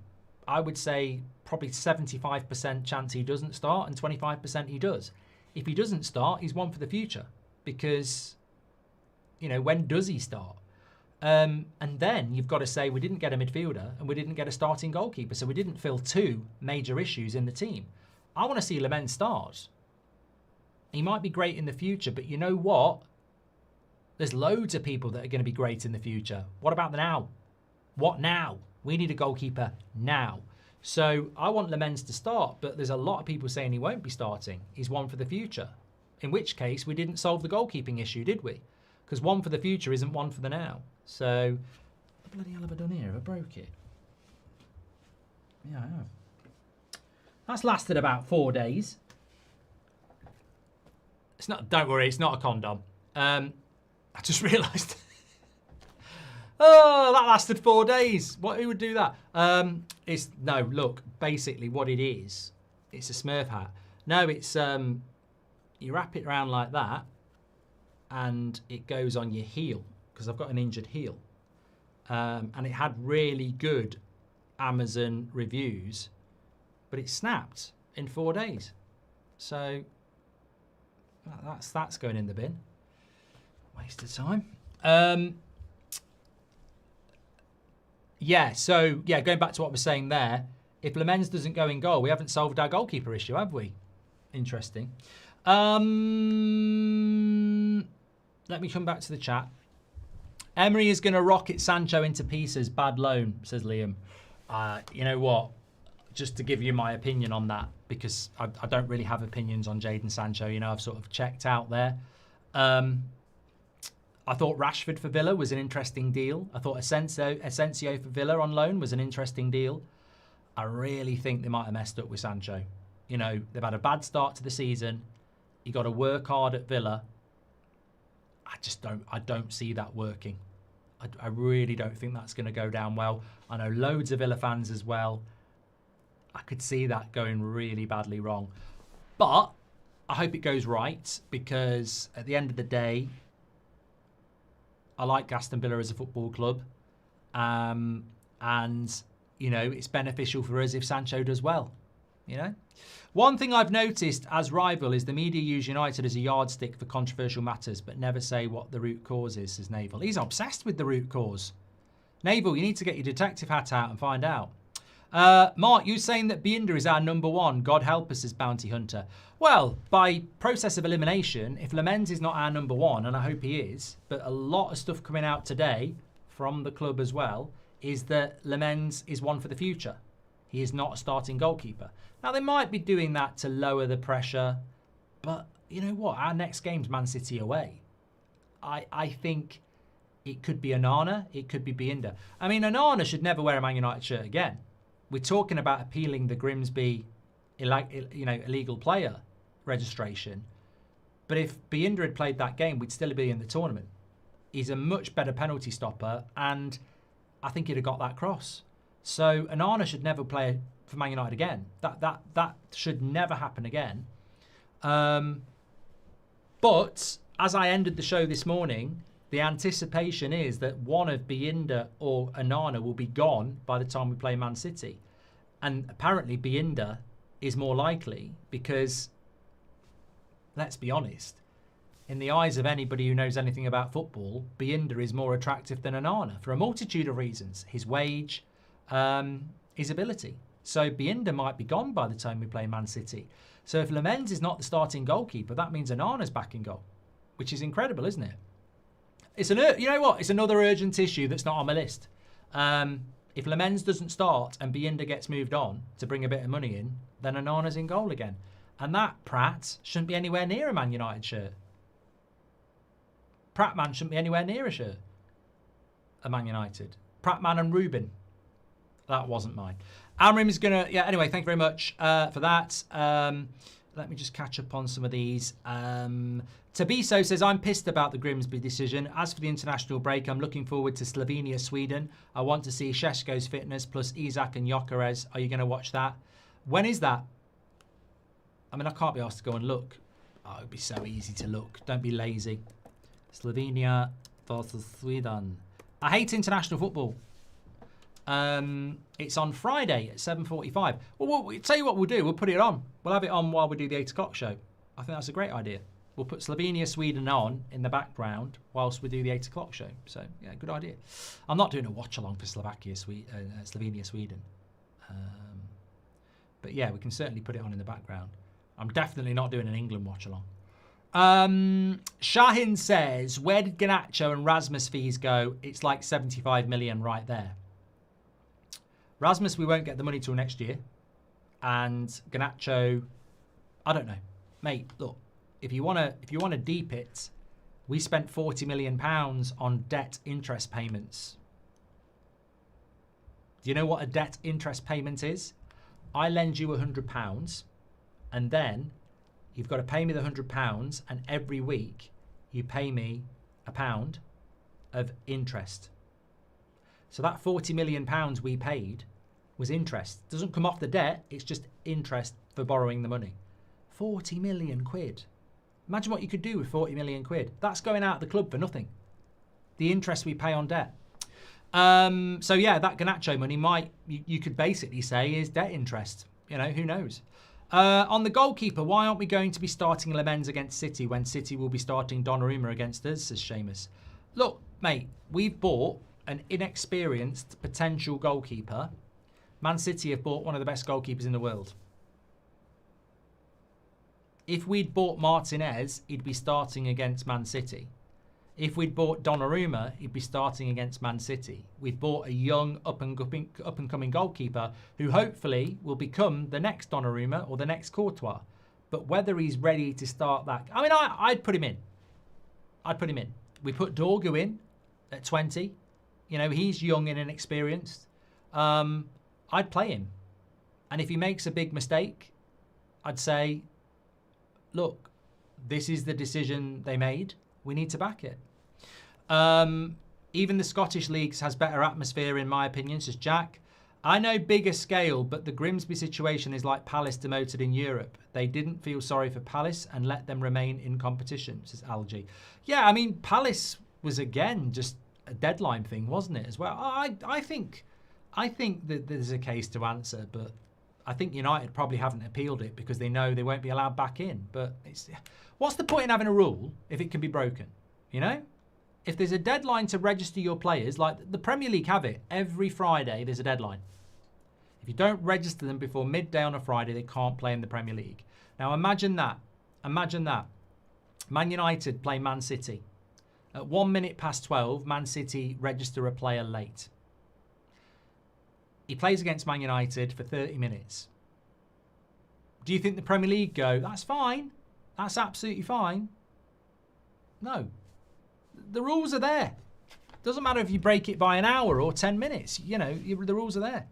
I would say probably 75% chance he doesn't start and 25% he does. If he doesn't start, he's one for the future, because, you know, when does he start? And then you've got to say we didn't get a midfielder and we didn't get a starting goalkeeper, so we didn't fill two major issues in the team. I want to see Lammens start. He might be great in the future, but you know what? There's loads of people that are going to be great in the future. What about the now? What now? We need a goalkeeper now. So I want Lammens to start, but there's a lot of people saying he won't be starting. He's one for the future. In which case, we didn't solve the goalkeeping issue, did we? Because one for the future isn't one for the now. So, what the bloody hell have I done here? Have I broke it? Yeah, I have. That's lasted about 4 days. It's not. Don't worry, it's not a condom. I just realised. Oh, that lasted 4 days. Who would do that? No. Look, basically, what it is, it's a Smurf hat. No, it's you wrap it around like that, and it goes on your heel, because I've got an injured heel, and it had really good Amazon reviews. But it snapped in 4 days. So that's going in the bin. Waste of time. Going back to what we're saying there, if Lammens doesn't go in goal, we haven't solved our goalkeeper issue, have we? Interesting. Let me come back to the chat. Emery is going to rocket Sancho into pieces. Bad loan, says Liam. You know what? Just to give you my opinion on that, because I don't really have opinions on Jadon Sancho. You know, I've sort of checked out there. I thought Rashford for Villa was an interesting deal. I thought Asensio for Villa on loan was an interesting deal. I really think they might have messed up with Sancho. You know, they've had a bad start to the season. You got to work hard at Villa. I don't see that working. I really don't think that's going to go down well. I know loads of Villa fans as well. I could see that going really badly wrong. But I hope it goes right, because at the end of the day, I like Aston Villa as a football club. And, you know, it's beneficial for us if Sancho does well. You know? One thing I've noticed as rival is the media use United as a yardstick for controversial matters, but never say what the root cause is, says Naval. He's obsessed with the root cause. Naval, you need to get your detective hat out and find out. Mark, you saying that Bayindir is our number one, God help us as bounty hunter. Well, by process of elimination, if Lammens is not our number one, and I hope he is, but a lot of stuff coming out today from the club as well, is that Lammens is one for the future. He is not a starting goalkeeper. Now, they might be doing that to lower the pressure, but you know what? Our next game's Man City away. I think it could be Onana, it could be Bayindir. I mean, Onana should never wear a Man United shirt again. We're talking about appealing the Grimsby, illegal player registration. But if Bayindir had played that game, we'd still be in the tournament. He's a much better penalty stopper, and I think he'd have got that cross. So Onana should never play for Man United again. That should never happen again. But as I ended the show this morning, the anticipation is that one of Bayindir or Onana will be gone by the time we play Man City. And apparently Bayindir is more likely because, let's be honest, in the eyes of anybody who knows anything about football, Bayindir is more attractive than Onana for a multitude of reasons. His wage, his ability. So Bayindir might be gone by the time we play Man City. So if Lammens is not the starting goalkeeper, that means Onana's back in goal, which is incredible, isn't it? You know what? It's another urgent issue that's not on my list. If Lammens doesn't start and Bayindir gets moved on to bring a bit of money in, then Onana's in goal again. And that Pratt shouldn't be anywhere near a Man United shirt. Pratman shouldn't be anywhere near a shirt. A Man United. Pratman and Rubin. That wasn't mine. Amorim is going to... Yeah, anyway, thank you very much for that. Let me just catch up on some of these. Tabiso says, I'm pissed about the Grimsby decision. As for the international break, I'm looking forward to Slovenia, Sweden. I want to see Šeško's fitness plus Isak and Gyökeres. Are you going to watch that? When is that? I mean, I can't be asked to go and look. Oh, it would be so easy to look. Don't be lazy. Slovenia versus Sweden. I hate international football. It's on Friday at 7:45. Well, we'll tell you what we'll do. We'll put it on. We'll have it on while we do the 8 o'clock show. I think that's a great idea. We'll put Slovenia, Sweden on in the background whilst we do the 8 o'clock show. So, yeah, good idea. I'm not doing a watch-along for Slovenia, Sweden. But, yeah, we can certainly put it on in the background. I'm definitely not doing an England watch-along. Shahin says, where did Garnacho and Rasmus fees go? It's like 75 million right there. Rasmus, we won't get the money till next year. And Garnacho, I don't know. Mate, look, if you wanna deep it, we spent £40 million on debt interest payments. Do you know what a debt interest payment is? I lend you £100 and then you've got to pay me the £100 and every week you pay me £1 of interest. So that £40 million we paid was interest. It doesn't come off the debt, it's just interest for borrowing the money. 40 million quid. Imagine what you could do with 40 million quid. That's going out of the club for nothing. The interest we pay on debt. So yeah, that Garnacho money you could basically say is debt interest. You know, who knows? On the goalkeeper, why aren't we going to be starting Lammens against City when City will be starting Donnarumma against us, says Seamus. Look, mate, we've bought an inexperienced potential goalkeeper. Man City have bought one of the best goalkeepers in the world. If we'd bought Martinez, he'd be starting against Man City. If we'd bought Donnarumma, he'd be starting against Man City. We've bought a young up-and-coming goalkeeper who hopefully will become the next Donnarumma or the next Courtois. But whether he's ready to start that... I mean, I'd put him in. I'd put him in. We put Dorgu in at 20. You know, he's young and inexperienced. I'd play him. And if he makes a big mistake, I'd say, look, this is the decision they made. We need to back it. Even the Scottish leagues has better atmosphere, in my opinion, says Jack. I know bigger scale, but the Grimsby situation is like Palace demoted in Europe. They didn't feel sorry for Palace and let them remain in competition, says Algie. Yeah, I mean, Palace was, again, just a deadline thing, wasn't it, as well? I think that there's a case to answer, but I think United probably haven't appealed it because they know they won't be allowed back in. But what's the point in having a rule if it can be broken, you know? If there's a deadline to register your players, like the Premier League have it, every Friday there's a deadline. If you don't register them before midday on a Friday, they can't play in the Premier League. Now imagine that. Imagine that. Man United play Man City. At 1 minute past 12, Man City register a player late. He plays against Man United for 30 minutes. Do you think the Premier League go, that's fine, that's absolutely fine? No. The rules are there. Doesn't matter if you break it by an hour or 10 minutes. You know, the rules are there.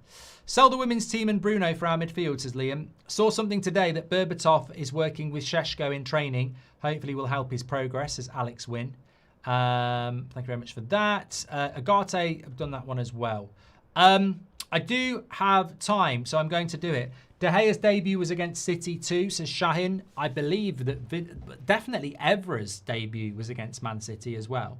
Sell the women's team and Bruno for our midfield, says Liam. Saw something today that Berbatov is working with Sheshko in training. Hopefully will help his progress, says Alex Wynn. Thank you very much for that. Ugarte, I've done that one as well. I do have time, so I'm going to do it. De Gea's debut was against City too, says Shahin. I believe that definitely Evra's debut was against Man City as well.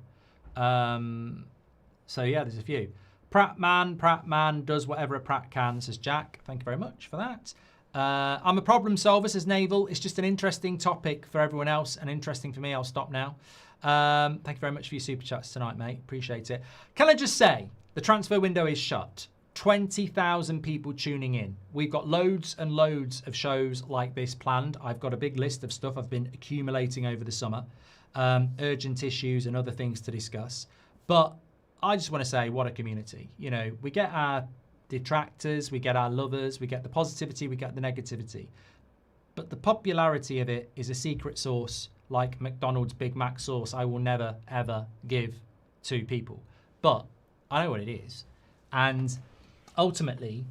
So yeah, there's a few. Pratman does whatever a Prat can, says Jack. Thank you very much for that. I'm a problem solver, says Naval. It's just an interesting topic for everyone else and interesting for me. I'll stop now. Thank you very much for your super chats tonight, mate. Appreciate it. Can I just say, the transfer window is shut. 20,000 people tuning in. We've got loads and loads of shows like this planned. I've got a big list of stuff I've been accumulating over the summer. Urgent issues and other things to discuss. But I just want to say, what a community. You know, we get our detractors, we get our lovers, we get the positivity, we get the negativity. But the popularity of it is a secret sauce like McDonald's Big Mac sauce I will never, ever give to people. But I know what it is. And ultimately,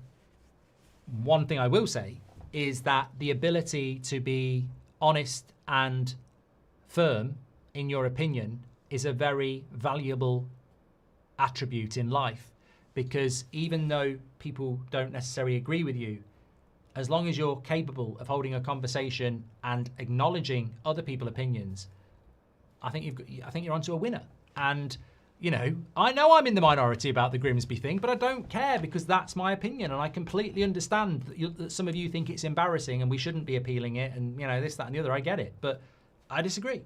one thing I will say is that the ability to be honest and firm in your opinion is a very valuable attribute in life, because even though people don't necessarily agree with you, as long as you're capable of holding a conversation and acknowledging other people's opinions, I think you're onto a winner. And you know I'm in the minority about the Grimsby thing, but I don't care because that's my opinion, and I completely understand that some of you think it's embarrassing and we shouldn't be appealing it, and you know this, that, and the other. I get it, but I disagree.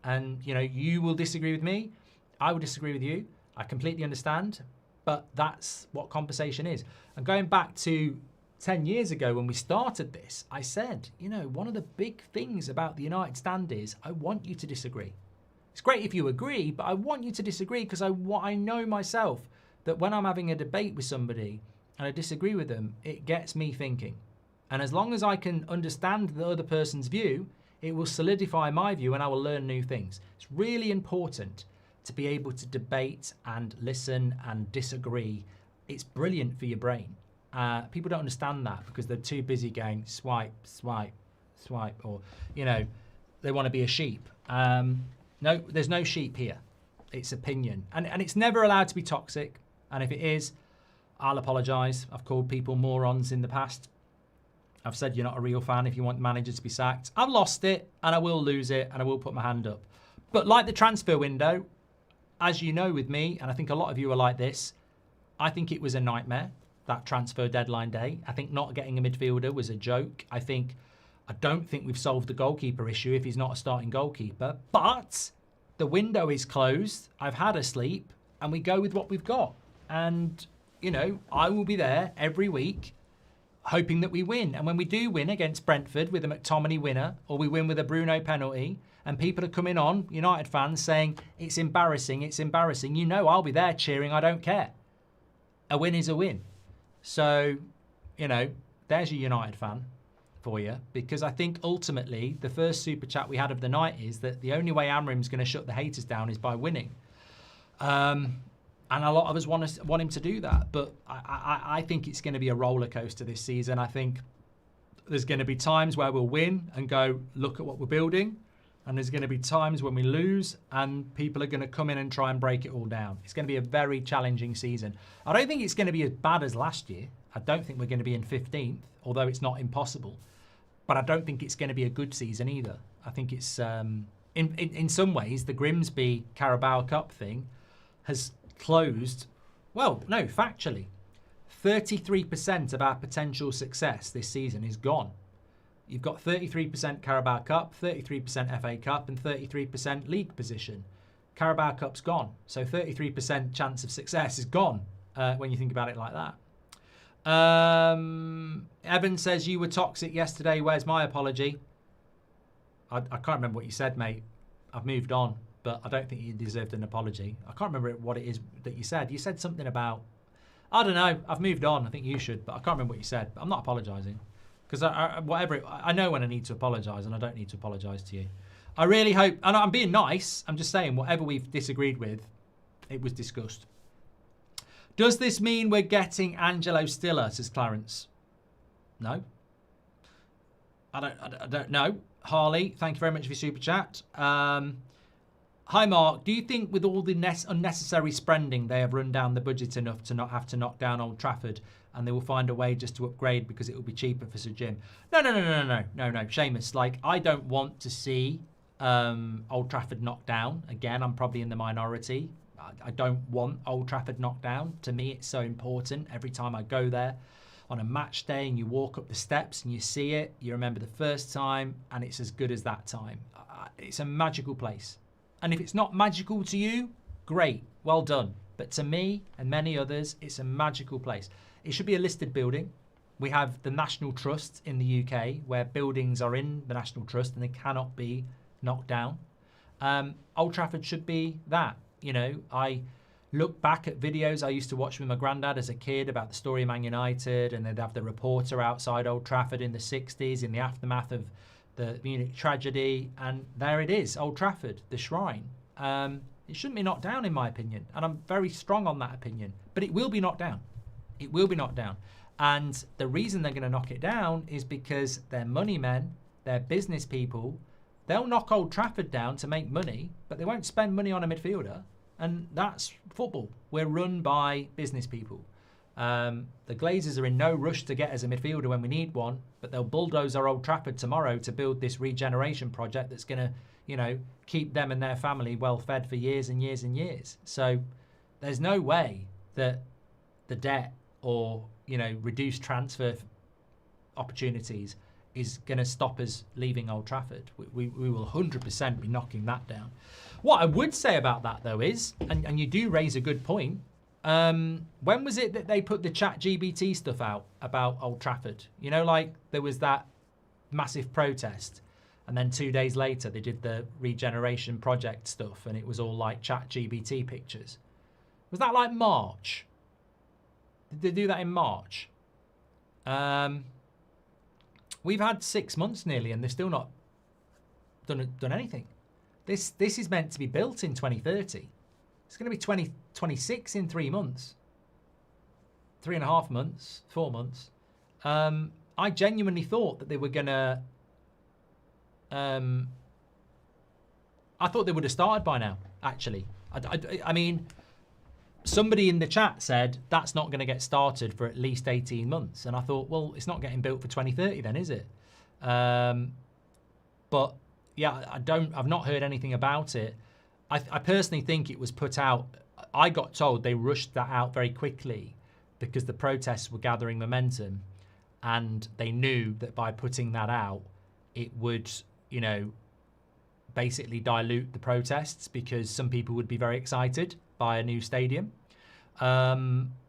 And you know, you will disagree with me. I will disagree with you. I completely understand, but that's what conversation is. And going back to 10 years ago when we started this, I said, you know, one of the big things about the United stand is I want you to disagree. It's great if you agree, but I want you to disagree because I know myself that when I'm having a debate with somebody and I disagree with them, it gets me thinking. And as long as I can understand the other person's view, it will solidify my view and I will learn new things. It's really important to be able to debate and listen and disagree. It's brilliant for your brain. People don't understand that because they're too busy going swipe, swipe, swipe, or, you know, they want to be a sheep. No, there's no sheep here. It's opinion. And it's never allowed to be toxic. And if it is, I'll apologise. I've called people morons in the past. I've said you're not a real fan if you want the manager to be sacked. I've lost it, and I will lose it, and I will put my hand up. But like the transfer window, as you know with me, and I think a lot of you are like this, I think it was a nightmare, that transfer deadline day. I think not getting a midfielder was a joke. I don't think we've solved the goalkeeper issue if he's not a starting goalkeeper. But the window is closed. I've had a sleep, and we go with what we've got. And, you know, I will be there every week hoping that we win. And when we do win against Brentford with a McTominay winner, or we win with a Bruno penalty, and people are coming on, United fans, saying, it's embarrassing, you know I'll be there cheering, I don't care. A win is a win. So, you know, there's your United fan. for you, because I think ultimately the first super chat we had of the night is that the only way Amorim's going to shut the haters down is by winning. And a lot of us want him to do that. But I think it's going to be a roller coaster this season. I think there's going to be times where we'll win and go, look at what we're building. And there's going to be times when we lose and people are going to come in and try and break it all down. It's going to be a very challenging season. I don't think it's going to be as bad as last year. I don't think we're going to be in 15th, although it's not impossible. But I don't think it's going to be a good season either. I think it's, in some ways, the Grimsby Carabao Cup thing has closed, well, no, factually. 33% of our potential success this season is gone. You've got 33% Carabao Cup, 33% FA Cup, and 33% league position. Carabao Cup's gone. So 33% chance of success is gone when you think about it like that. Evan says, you were toxic yesterday. Where's my apology? I can't remember what you said, mate. I've moved on, but I don't think you deserved an apology. I can't remember what it is that you said. You said something about, I don't know. I've moved on. I think you should, but I can't remember what you said. But I'm not apologising. Because I know when I need to apologise, and I don't need to apologise to you. I really hope, and I'm being nice, I'm just saying whatever we've disagreed with, it was discussed. Does this mean we're getting Angelo Stiller, says Clarence? No. I don't know. Harley, thank you very much for your super chat. Hi Mark, do you think with all the unnecessary spending they have run down the budget enough to not have to knock down Old Trafford, and they will find a way just to upgrade because it will be cheaper for Sir Jim? No, Seamus, like, I don't want to see Old Trafford knocked down. Again, I'm probably in the minority. I don't want Old Trafford knocked down. To me, it's so important. Every time I go there on a match day and you walk up the steps and you see it, you remember the first time, and it's as good as that time. It's a magical place. And if it's not magical to you, great, well done. But to me and many others, it's a magical place. It should be a listed building. We have the National Trust in the UK, where buildings are in the National Trust and they cannot be knocked down. Old Trafford should be that. You know, I look back at videos I used to watch with my granddad as a kid about the story of Man United, and they'd have the reporter outside Old Trafford in the 60s in the aftermath of the Munich tragedy, and there it is, Old Trafford, the shrine. It shouldn't be knocked down, in my opinion, and I'm very strong on that opinion, but it will be knocked down. It will be knocked down. And the reason they're going to knock it down is because they're money men, they're business people. They'll knock Old Trafford down to make money, but they won't spend money on a midfielder, and that's football. We're run by business people. The Glazers are in no rush to get us a midfielder when we need one, but they'll bulldoze our Old Trafford tomorrow to build this regeneration project that's going to, you know, keep them and their family well fed for years and years and years. So there's no way that the debt or, you know, reduced transfer opportunities is going to stop us leaving Old Trafford. We will 100% be knocking that down. What I would say about that, though, is, and you do raise a good point, when was it that they put the ChatGPT stuff out about Old Trafford? You know, like there was that massive protest, and then 2 days later they did the regeneration project stuff, and it was all like ChatGPT pictures. Was that like March? Did they do that in March? We've had 6 months nearly, and they've still not done anything. This is meant to be built in 2030. It's going to be 2026 in 3 months. 3.5 months, 4 months. I genuinely thought that they were going to... I thought they would have started by now, actually. I mean, somebody in the chat said that's not going to get started for at least 18 months. And I thought, well, it's not getting built for 2030 then, is it? But yeah, I've not heard anything about it. I personally think it was put out. I got told they rushed that out very quickly because the protests were gathering momentum, and they knew that by putting that out, it would, you know, basically dilute the protests, because some people would be very excited by a new stadium,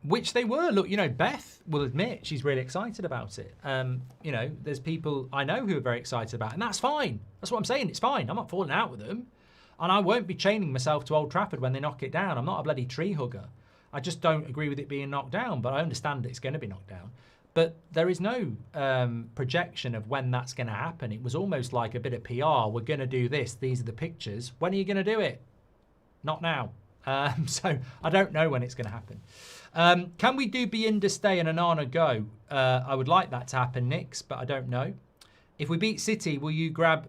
which they were. Look, you know, Beth will admit she's really excited about it. You know, there's people I know who are very excited about it, and that's fine. That's what I'm saying. It's fine. I'm not falling out with them. And I won't be chaining myself to Old Trafford when they knock it down. I'm not a bloody tree hugger. I just don't agree with it being knocked down, but I understand it's going to be knocked down. But there is no projection of when that's going to happen. It was almost like a bit of PR. We're going to do this. These are the pictures. When are you going to do it? Not now. So I don't know when it's going to happen. Can we do Bayindir stay and Onana go? I would like that to happen, Nix, but I don't know. If we beat City, will you grab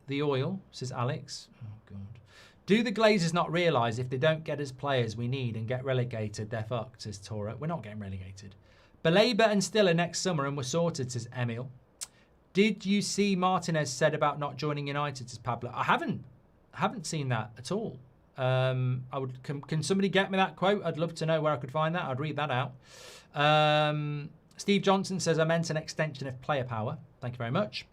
the oil? Says Alex. Oh, God. Do the Glazers not realise if they don't get us players we need and get relegated, they're fucked, says Tora. We're not getting relegated. Belabor and Stiller next summer and we're sorted, says Emil. Did you see Martinez said about not joining United, says Pablo? I haven't seen that at all. Can somebody get me that quote? I'd love to know where I could find that. I'd read that out. Steve Johnson says, I meant an extension of player power. Thank you very much.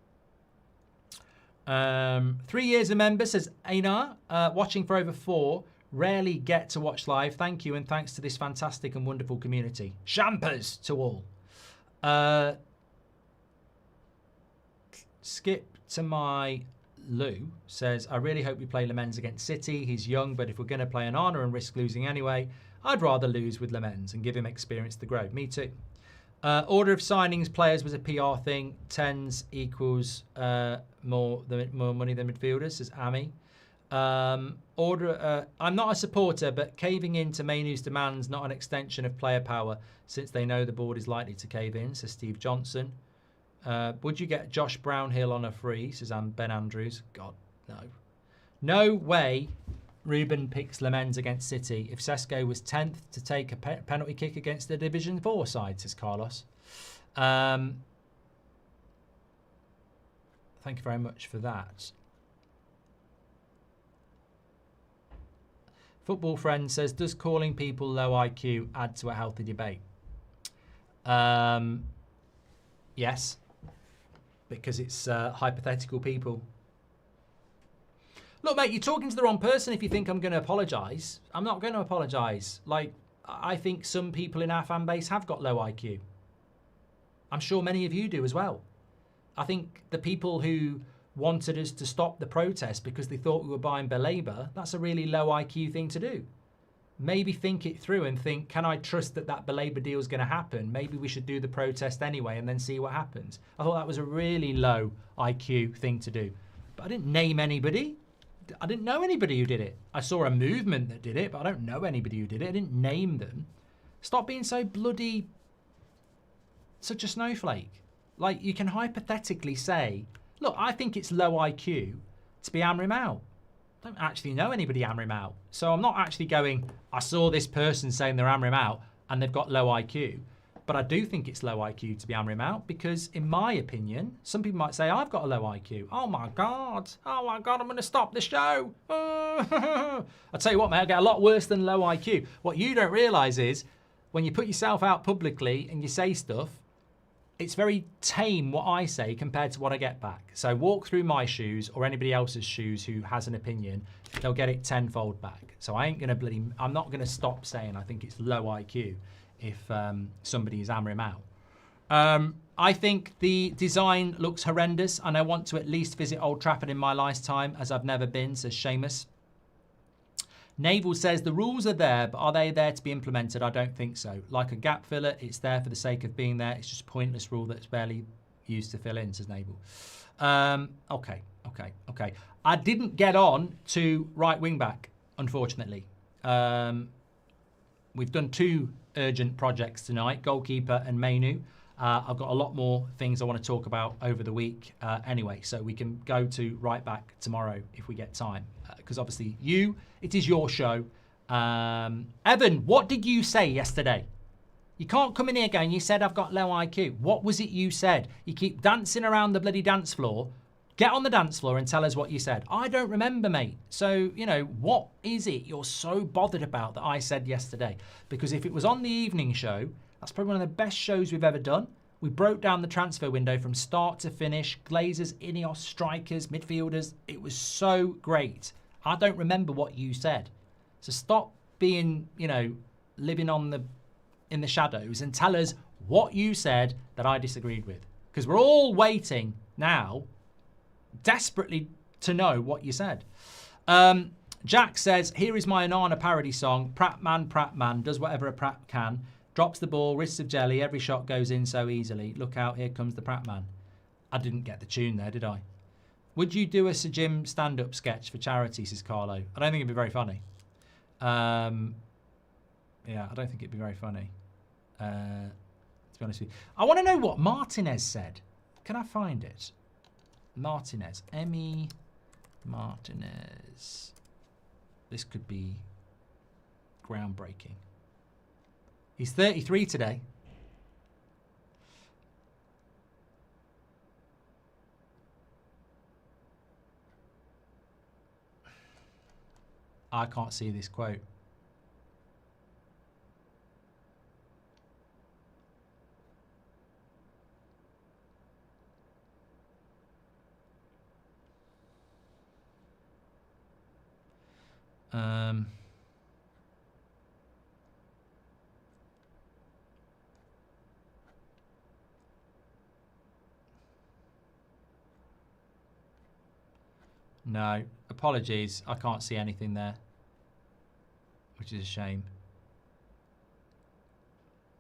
3 years a member, says Einar. Watching for over 4. Rarely get to watch live. Thank you, and thanks to this fantastic and wonderful community. Champers to all. Skip to my Lou says, I really hope we play Lammens against City. He's young, but if we're going to play Onana and risk losing anyway, I'd rather lose with Lammens and give him experience to grow. Me too. Order of signings players was a PR thing. 10s equals more money than midfielders, says Ami. I'm not a supporter, but caving in to Mainoo's demands, not an extension of player power, since they know the board is likely to cave in, says Steve Johnson. Would you get Josh Brownhill on a free, says Ben Andrews. God, no. No way Ruben picks Lammens against City if Sesko was 10th to take a penalty kick against the Division 4 side, says Carlos. Thank you very much for that. Football Friend says, does calling people low IQ add to a healthy debate? Yes, because it's hypothetical people. Look, mate, you're talking to the wrong person if you think I'm going to apologise. I'm not going to apologise. Like, I think some people in our fan base have got low IQ. I'm sure many of you do as well. I think the people who wanted us to stop the protest because they thought we were buying Belabor, that's a really low IQ thing to do. Maybe think it through and think, can I trust that that Belabor deal is going to happen? Maybe we should do the protest anyway and then see what happens. I thought that was a really low IQ thing to do. But I didn't name anybody. I didn't know anybody who did it. I saw a movement that did it, but I don't know anybody who did it. I didn't name them. Stop being so bloody such a snowflake. Like, you can hypothetically say, look, I think it's low IQ to be Amorim out. I don't actually know anybody Amorim out. So I'm not actually going, I saw this person saying they're Amorim out and they've got low IQ. But I do think it's low IQ to be Amorim out because, in my opinion, some people might say, I've got a low IQ. Oh, my God, I'm going to stop the show. I'll tell you what, mate, I get a lot worse than low IQ. What you don't realise is when you put yourself out publicly and you say stuff, it's very tame what I say compared to what I get back. So walk through my shoes or anybody else's shoes who has an opinion, they'll get it tenfold back. So I'm not going to stop saying I think it's low IQ if somebody is Amorim out. I think the design looks horrendous and I want to at least visit Old Trafford in my lifetime as I've never been, says Seamus. Naval says the rules are there, but are they there to be implemented? I don't think so. Like a gap filler, it's there for the sake of being there. It's just a pointless rule that's barely used to fill in, says Naval. Okay. I didn't get on to right wing back, unfortunately. We've done 2 urgent projects tonight, goalkeeper and Mainoo. I've got a lot more things I want to talk about over the week anyway, so we can go to right back tomorrow if we get time. Because obviously it is your show. Evan, what did you say yesterday? You can't come in here going, you said I've got low IQ. What was it you said? You keep dancing around the bloody dance floor. Get on the dance floor and tell us what you said. I don't remember, mate. So, what is it you're so bothered about that I said yesterday? Because if it was on the evening show, that's probably one of the best shows we've ever done. We broke down the transfer window from start to finish. Glazers, Ineos, strikers, midfielders. It was so great. I don't remember what you said. So stop being, living in the shadows and tell us what you said that I disagreed with. Because we're all waiting now, desperately, to know what you said. Jack says, here is my Onana parody song. Pratman does whatever a Prat can. Drops the ball, wrists of jelly, every shot goes in so easily. Look out, here comes the Pratman. I didn't get the tune there, did I? Would you do a Sir Jim stand-up sketch for charity, says Carlo? I don't think it'd be very funny. Yeah, I don't think it'd be very funny. To be honest with you. I want to know what Martinez said. Can I find it? Martinez. Emmy Martinez. This could be groundbreaking. He's 33 today. I can't see this quote. No, apologies. I can't see anything there, which is a shame.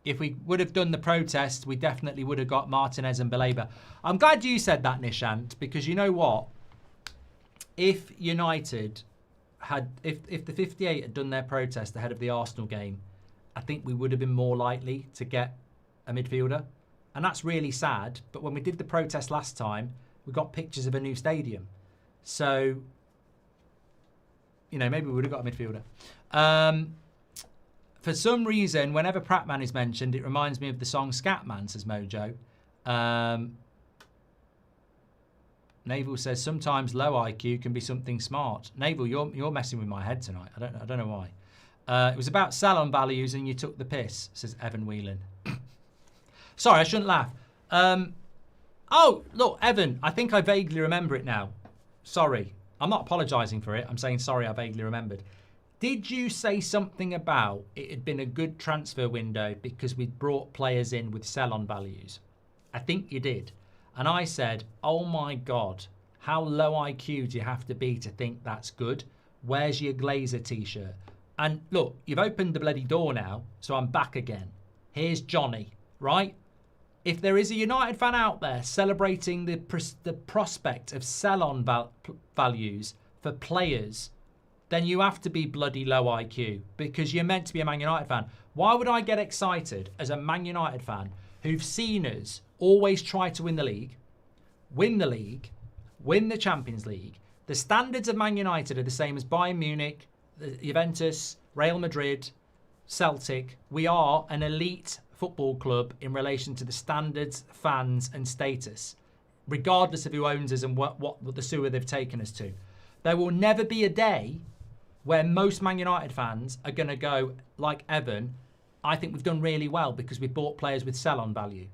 If we would have done the protest, we definitely would have got Martinez and Baleba. I'm glad you said that, Nishant, because you know what? If United had, if the 58 had done their protest ahead of the Arsenal game, I think we would have been more likely to get a midfielder. And that's really sad. But when we did the protest last time, we got pictures of a new stadium. So, you know, maybe we would have got a midfielder. For some reason, whenever Pratman is mentioned, it reminds me of the song Scatman, says Mojo. Naval says sometimes low IQ can be something smart. Naval, you're messing with my head tonight. I don't know why. It was about salon values and you took the piss, says Evan Whelan. Sorry, I shouldn't laugh. Oh, look, Evan, I think I vaguely remember it now. Sorry. I'm not apologising for it. I'm saying sorry, I vaguely remembered. Did you say something about it had been a good transfer window because we'd brought players in with sell-on values? I think you did. And I said, oh my God, how low IQ do you have to be to think that's good? Where's your Glazer t-shirt? And look, you've opened the bloody door now, so I'm back again. Here's Johnny, right? If there is a United fan out there celebrating the prospect of sell-on values for players, then you have to be bloody low IQ because you're meant to be a Man United fan. Why would I get excited as a Man United fan who've seen us always try to win the league, win the Champions League? The standards of Man United are the same as Bayern Munich, Juventus, Real Madrid, Celtic. We are an elite football club in relation to the standards, fans and status, regardless of who owns us and what the sewer they've taken us to. There will never be a day where most Man United fans are going to go, like Evan, I think we've done really well because we bought players with sell-on value.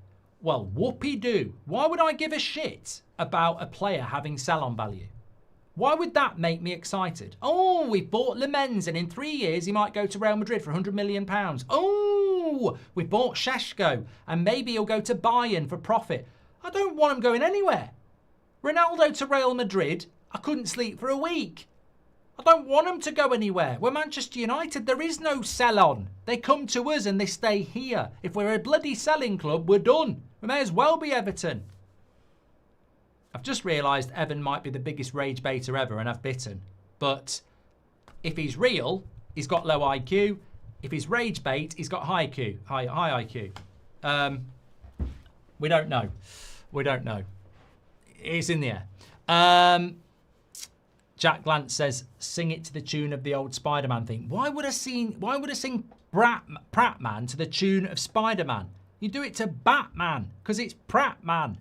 Well, whoopee-doo. Why would I give a shit about a player having sell-on value? Why would that make me excited? Oh, we bought Lammens and in 3 years he might go to Real Madrid for £100 million. Oh, we bought Šeško and maybe he'll go to Bayern for profit. I don't want him going anywhere. Ronaldo to Real Madrid, I couldn't sleep for a week. I don't want him to go anywhere. We're Manchester United. There is no sell-on. They come to us and they stay here. If we're a bloody selling club, we're done. We may as well be Everton. I've just realised Evan might be the biggest rage baiter ever and I've bitten. But if he's real, he's got low IQ. If he's rage bait, he's got high IQ. High IQ. We don't know. We don't know. It's in the air. Jack Glance says, sing it to the tune of the old Spider-Man thing. Why would I sing Pratman to the tune of Spider-Man? You do it to Batman, because it's Pratman.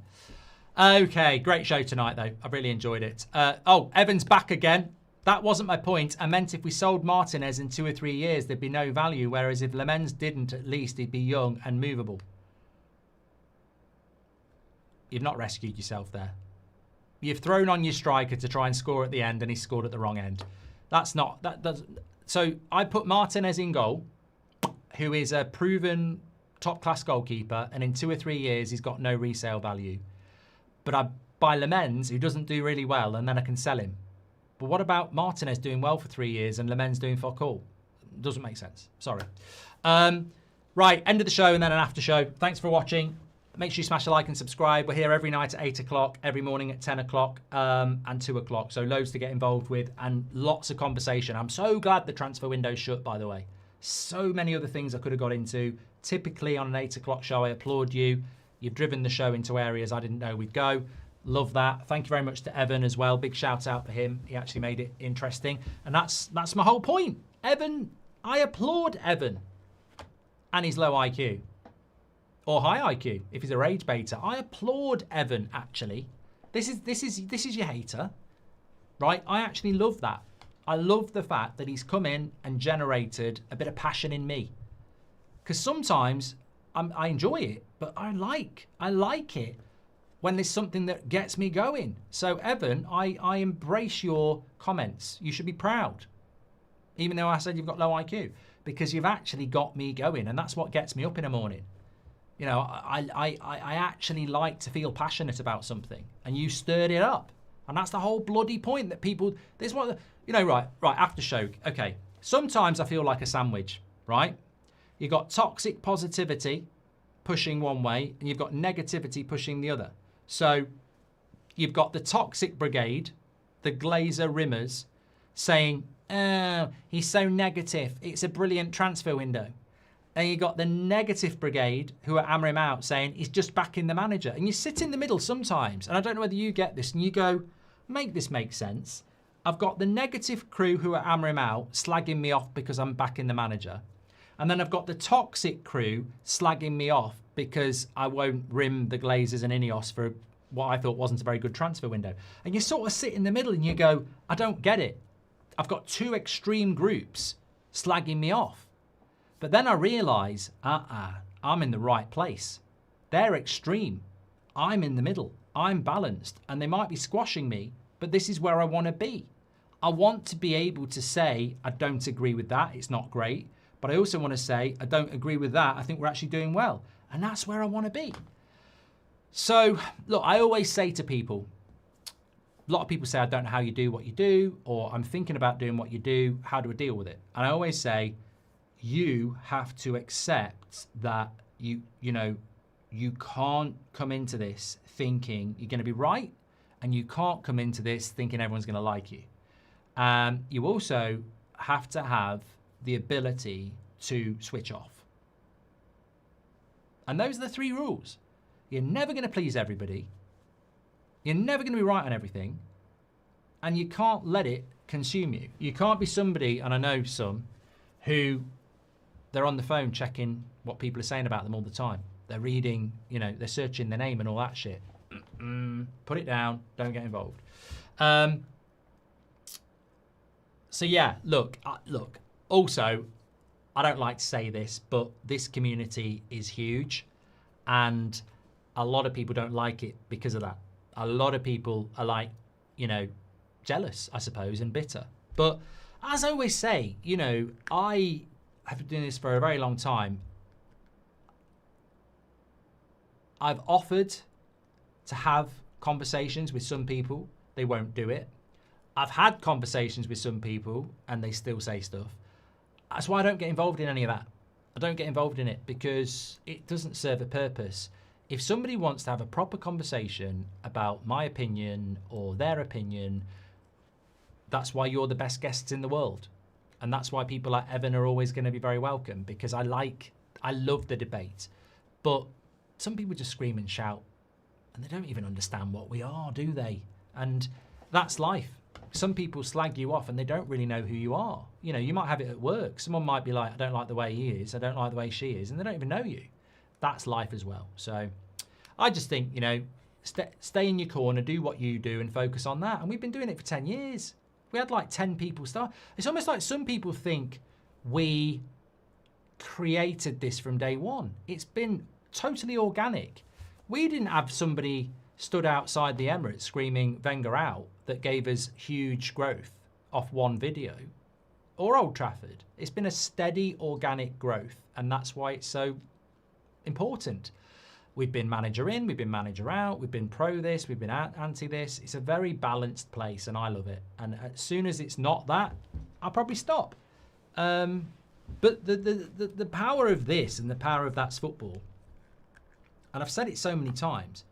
Okay, great show tonight, though. I really enjoyed it. Oh, Evan's back again. That wasn't my point. I meant if we sold Martinez in 2 or 3 years, there'd be no value, whereas if Lammens didn't, at least he'd be young and movable. You've not rescued yourself there. You've thrown on your striker to try and score at the end, and he scored at the wrong end. That's not... that doesn't. So I put Martinez in goal, who is a proven top-class goalkeeper, and in 2 or 3 years, he's got no resale value. But I buy Lammens, who doesn't do really well, and then I can sell him. But what about Martinez doing well for 3 years and Lammens doing fuck all? Doesn't make sense. Sorry. Right, end of the show and then an after show. Thanks for watching. Make sure you smash a like and subscribe. We're here every night at 8 o'clock, every morning at 10 o'clock and 2 o'clock. So loads to get involved with and lots of conversation. I'm so glad the transfer window's shut, by the way. So many other things I could have got into. Typically on an 8 o'clock show, I applaud you. You've driven the show into areas I didn't know we'd go. Love that. Thank you very much to Evan as well. Big shout out for him. He actually made it interesting. And that's my whole point. Evan, I applaud Evan and his low IQ. Or high IQ, if he's a rage baiter. I applaud Evan, actually. This is your hater, right? I actually love that. I love the fact that he's come in and generated a bit of passion in me. Because sometimes I enjoy it, but I like it when there's something that gets me going. So Evan, I embrace your comments. You should be proud, even though I said you've got low IQ, because you've actually got me going, and that's what gets me up in the morning. You know, I actually like to feel passionate about something, and you stirred it up. And that's the whole bloody point that people, this what, you know, right, after show. Okay, sometimes I feel like a sandwich, right? You've got toxic positivity pushing one way, and you've got negativity pushing the other. So you've got the toxic brigade, the Glazer Rimmers, saying, oh, he's so negative. It's a brilliant transfer window. And you got the negative brigade who are Amorim out saying he's just backing the manager. And you sit in the middle sometimes, and I don't know whether you get this, and you go, make this make sense. I've got the negative crew who are Amorim out slagging me off because I'm backing the manager. And then I've got the toxic crew slagging me off because I won't rim the Glazers and Ineos for what I thought wasn't a very good transfer window. And you sort of sit in the middle and you go, I don't get it. I've got two extreme groups slagging me off. But then I realise, I'm in the right place. They're extreme. I'm in the middle. I'm balanced. And they might be squashing me, but this is where I want to be. I want to be able to say, I don't agree with that. It's not great. But I also want to say, I don't agree with that. I think we're actually doing well. And that's where I want to be. So, look, I always say to people, a lot of people say, I don't know how you do what you do, or I'm thinking about doing what you do. How do I deal with it? And I always say, you have to accept that you can't come into this thinking you're going to be right, and you can't come into this thinking everyone's going to like you. You also have to have the ability to switch off. And those are the three rules. You're never going to please everybody. You're never going to be right on everything. And you can't let it consume you. You can't be somebody, and I know some, who they're on the phone checking what people are saying about them all the time. They're reading, they're searching their name and all that shit. Put it down. Don't get involved. So yeah, look. Also, I don't like to say this, but this community is huge, and a lot of people don't like it because of that. A lot of people are like, jealous, I suppose, and bitter. But as I always say, I have been doing this for a very long time. I've offered to have conversations with some people. They won't do it. I've had conversations with some people and they still say stuff. That's why I don't get involved in any of that. I don't get involved in it because it doesn't serve a purpose. If somebody wants to have a proper conversation about my opinion or their opinion, that's why you're the best guests in the world. And that's why people like Evan are always going to be very welcome, because I love the debate. But some people just scream and shout and they don't even understand what we are, do they? And that's life. Some people slag you off and they don't really know who you are. You might have it at work. Someone might be like, I don't like the way he is. I don't like the way she is. And they don't even know you. That's life as well. So I just think, stay in your corner, do what you do and focus on that. And we've been doing it for 10 years. We had like 10 people start. It's almost like some people think we created this from day one. It's been totally organic. We didn't have somebody stood outside the Emirates screaming Wenger out that gave us huge growth off one video, or Old Trafford. It's been a steady organic growth, and that's why it's so important. We've been manager in, we've been manager out, we've been pro this, we've been anti this. It's a very balanced place and I love it. And as soon as it's not that, I'll probably stop. But the power of this and the power of that's football, and I've said it so many times,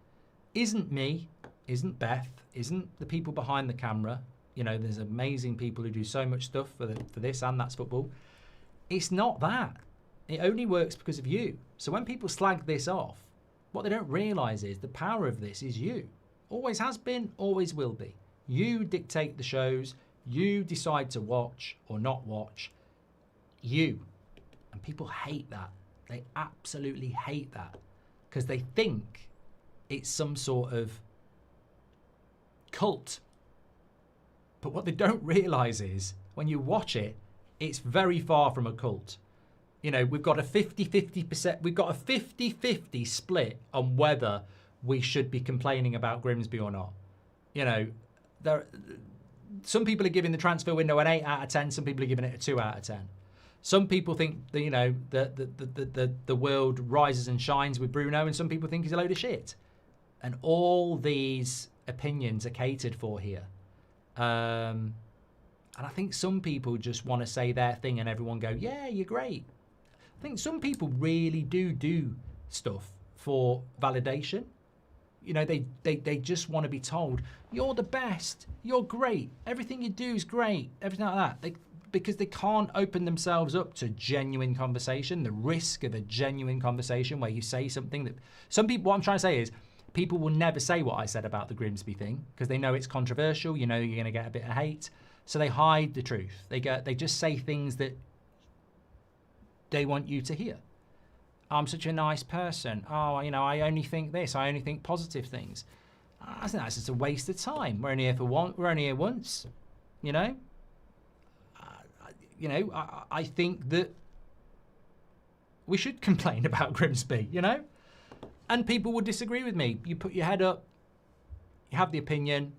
isn't me, isn't Beth, isn't the people behind the camera. You know, there's amazing people who do so much stuff for this and that's football. It's not that. It only works because of you. So when people slag this off, what they don't realise is the power of this is you. Always has been, always will be. You dictate the shows. You decide to watch or not watch. You. And people hate that. They absolutely hate that because they think it's some sort of cult. But what they don't realise is when you watch it, it's very far from a cult. You know, we've got a 50-50%, we've got a 50-50 split on whether we should be complaining about Grimsby or not. You know, some people are giving the transfer window an 8 out of 10, some people are giving it a 2 out of 10. Some people think that, you know, the world rises and shines with Bruno, and some people think he's a load of shit. And all these opinions are catered for here. And I think some people just want to say their thing and everyone go, yeah, you're great. I think some people really do stuff for validation. You know, they just want to be told, you're the best, you're great, everything you do is great, everything like that. Because they can't open themselves up to genuine conversation, the risk of a genuine conversation where you say something that... Some people, what I'm trying to say is, people will never say what I said about the Grimsby thing because they know it's controversial, you know you're going to get a bit of hate. So they hide the truth. They just say things that they want you to hear. I'm such a nice person. Oh, you know, I only think this. I only think positive things. I think that's just a waste of time. We're only here for one. We're only here once. You know. I think that we should complain about Grimsby. You know, and people would disagree with me. You put your head up. You have the opinion.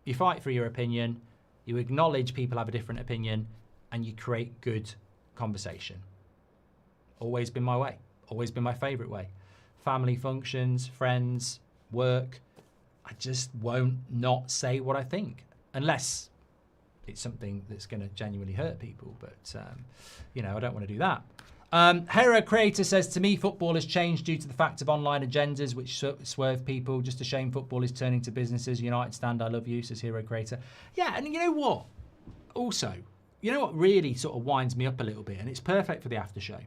You fight for your opinion. You acknowledge people have a different opinion, and you create good conversation. Always been my way. Always been my favourite way. Family functions, friends, work. I just won't not say what I think. Unless it's something that's going to genuinely hurt people. But, you know, I don't want to do that. Hero Creator says, to me, football has changed due to the fact of online agendas which swerve people. Just a shame football is turning to businesses. United stand, I love you, says Hero Creator. Yeah, and you know what? Also, you know what really sort of winds me up a little bit, and it's perfect for the after show.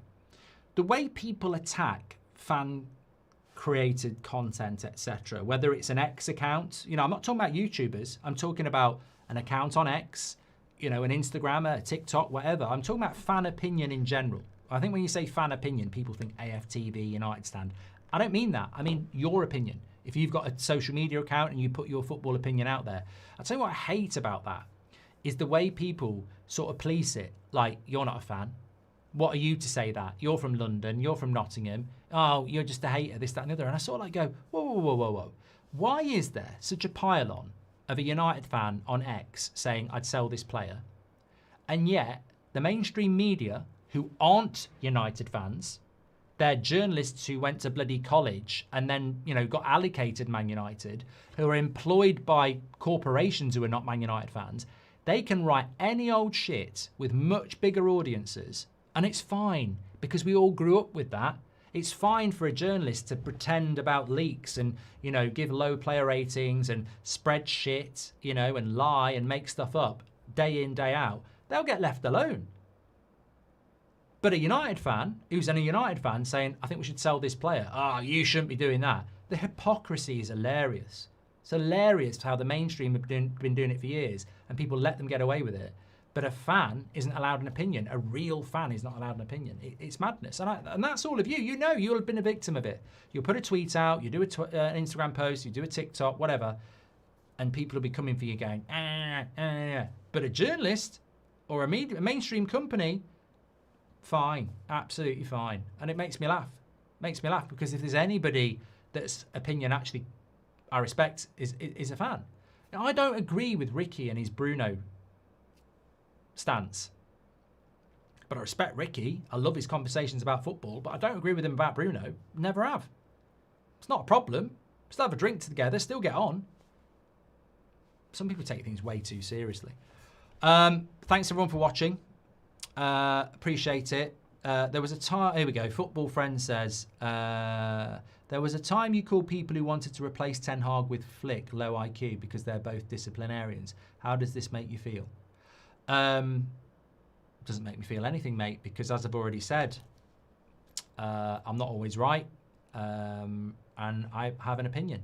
The way people attack fan-created content, etc., whether it's an X account, you know, I'm not talking about YouTubers. I'm talking about an account on X, you know, an Instagram, a TikTok, whatever. I'm talking about fan opinion in general. I think when you say fan opinion, people think AFTV, United stand. I don't mean that. I mean your opinion. If you've got a social media account and you put your football opinion out there, I'll tell you what I hate about that is the way people sort of police it. Like, you're not a fan. What are you to say that? You're from London. You're from Nottingham. Oh, you're just a hater, this, that, and the other. And I sort of like go, whoa. Why is there such a pile-on of a United fan on X saying I'd sell this player? And yet, the mainstream media, who aren't United fans, they're journalists who went to bloody college and then, you know, got allocated Man United, who are employed by corporations who are not Man United fans. They can write any old shit with much bigger audiences, and it's fine because we all grew up with that. It's fine for a journalist to pretend about leaks and, you know, give low player ratings and spread shit, you know, and lie and make stuff up day in, day out. They'll get left alone. But a United fan, who's a United fan saying, I think we should sell this player. Oh, you shouldn't be doing that. The hypocrisy is hilarious. It's hilarious how the mainstream have been doing it for years and people let them get away with it. But a fan isn't allowed an opinion. A real fan is not allowed an opinion. It's madness. And that's all of you. You know, you'll have been a victim of it. You'll put a tweet out, you do an Instagram post, you do a TikTok, whatever, and people will be coming for you going, But a journalist or a mainstream company, fine, absolutely fine. And it makes me laugh. Makes me laugh because if there's anybody that's opinion actually I respect is a fan. Now, I don't agree with Ricky and his Bruno stance. But I respect Ricky. I love his conversations about football, but I don't agree with him about Bruno. Never have. It's not a problem. Still have a drink together, still get on. Some people take things way too seriously. Thanks everyone for watching. Appreciate it. There was a time. Here we go. Football Friend says there was a time you called people who wanted to replace Ten Hag with Flick low IQ because they're both disciplinarians. How does this make you feel? Doesn't make me feel anything, mate, because as I've already said, I'm not always right, and I have an opinion.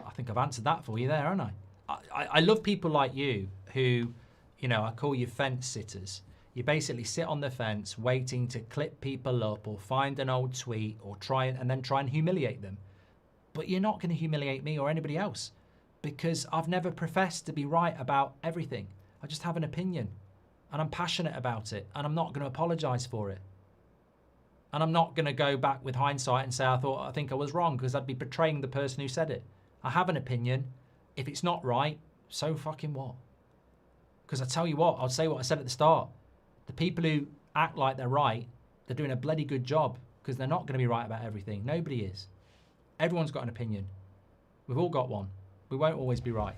I think I've answered that for you there, haven't I? I love people like you who, you know, I call you fence sitters. You basically sit on the fence waiting to clip people up or find an old tweet or try and humiliate them. But you're not going to humiliate me or anybody else because I've never professed to be right about everything. I just have an opinion and I'm passionate about it and I'm not going to apologise for it. And I'm not going to go back with hindsight and say I think I was wrong because I'd be betraying the person who said it. I have an opinion. If it's not right, so fucking what? Because I tell you what, I'll say what I said at the start. The people who act like they're right, they're doing a bloody good job because they're not going to be right about everything. Nobody is. Everyone's got an opinion. We've all got one. We won't always be right.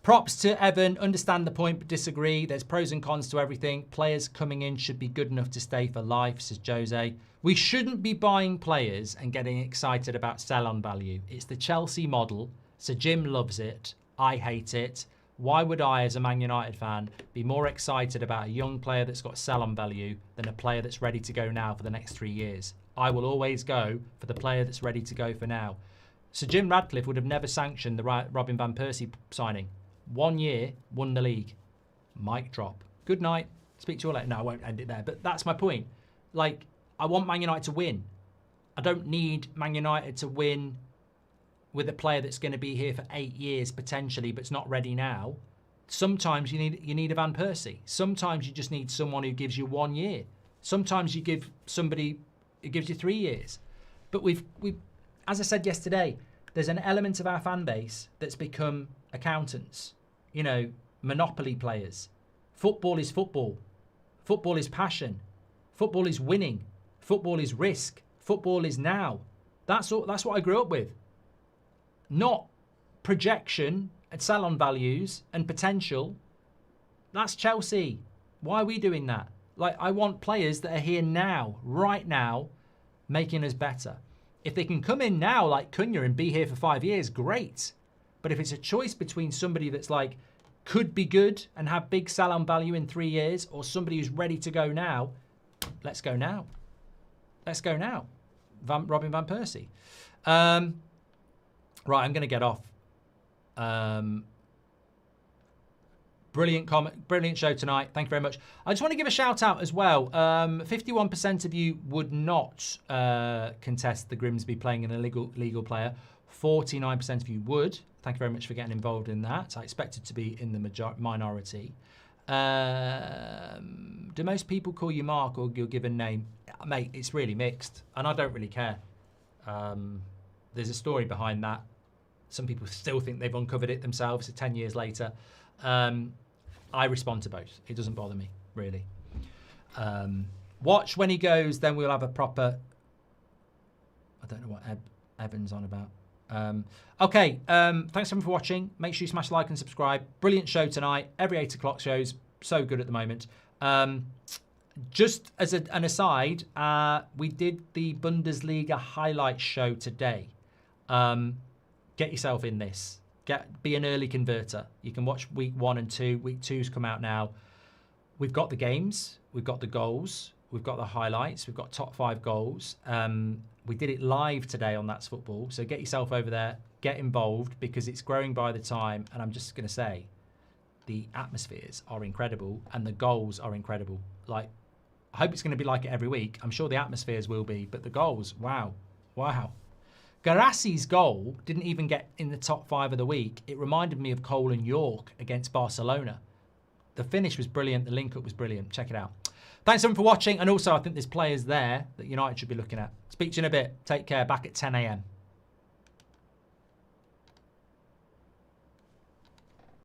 Props to Evan. Understand the point but disagree. There's pros and cons to everything. Players coming in should be good enough to stay for life, says Jose. We shouldn't be buying players and getting excited about sell-on value. It's the Chelsea model. Sir Jim loves it. I hate it. Why would I, as a Man United fan, be more excited about a young player that's got sell-on value than a player that's ready to go now for the next 3 years? I will always go for the player that's ready to go for now. Sir Jim Radcliffe would have never sanctioned the Robin Van Persie signing. 1 year, won the league. Mic drop. Good night. Speak to you all later. No, I won't end it there. But that's my point. Like, I want Man United to win. I don't need Man United to win with a player that's going to be here for 8 years potentially, but's not ready now. Sometimes you need a Van Persie. Sometimes you just need someone who gives you 1 year. Sometimes you give somebody who gives you 3 years. But we've as I said yesterday, there's an element of our fan base that's become accountants, you know, monopoly players. Football is football. Football is passion. Football is winning. Football is risk. Football is now. That's what I grew up with. Not projection and sell-on values and potential. That's Chelsea. Why are we doing that? Like, I want players that are here now, right now, making us better. If they can come in now like Cunha and be here for 5 years, great. But if it's a choice between somebody that's like could be good and have big sell-on value in 3 years or somebody who's ready to go now, let's go now. Let's go now. Robin Van Persie. Right, I'm going to get off. Brilliant comment, brilliant show tonight. Thank you very much. I just want to give a shout out as well. 51% of you would not contest the Grimsby playing an illegal player. 49% of you would. Thank you very much for getting involved in that. I expected to be in the minority. Do most people call you Mark or your given name? Mate, it's really mixed, and I don't really care. There's a story behind that. Some people still think they've uncovered it themselves 10 years later. I respond to both. It doesn't bother me, really. Watch when he goes, then we'll have a proper... I don't know what Evan's on about. Okay, thanks everyone for watching. Make sure you smash like and subscribe. Brilliant show tonight. Every 8 o'clock shows. So good at the moment. Just as an aside, we did the Bundesliga highlights show today. Get yourself in this. Be an early converter. You can watch week 1 and 2. Week 2's come out now. We've got the games. We've got the goals. We've got the highlights. We've got top 5 goals. We did it live today on That's Football. So get yourself over there. Get involved because it's growing by the time. And I'm just going to say, the atmospheres are incredible and the goals are incredible. Like, I hope it's going to be like it every week. I'm sure the atmospheres will be, but the goals, wow. Wow. Garassi's goal didn't even get in the top 5 of the week. It reminded me of Cole and York against Barcelona. The finish was brilliant. The link-up was brilliant. Check it out. Thanks everyone for watching. And also, I think there's players there that United should be looking at. Speak to you in a bit. Take care. Back at 10 a.m.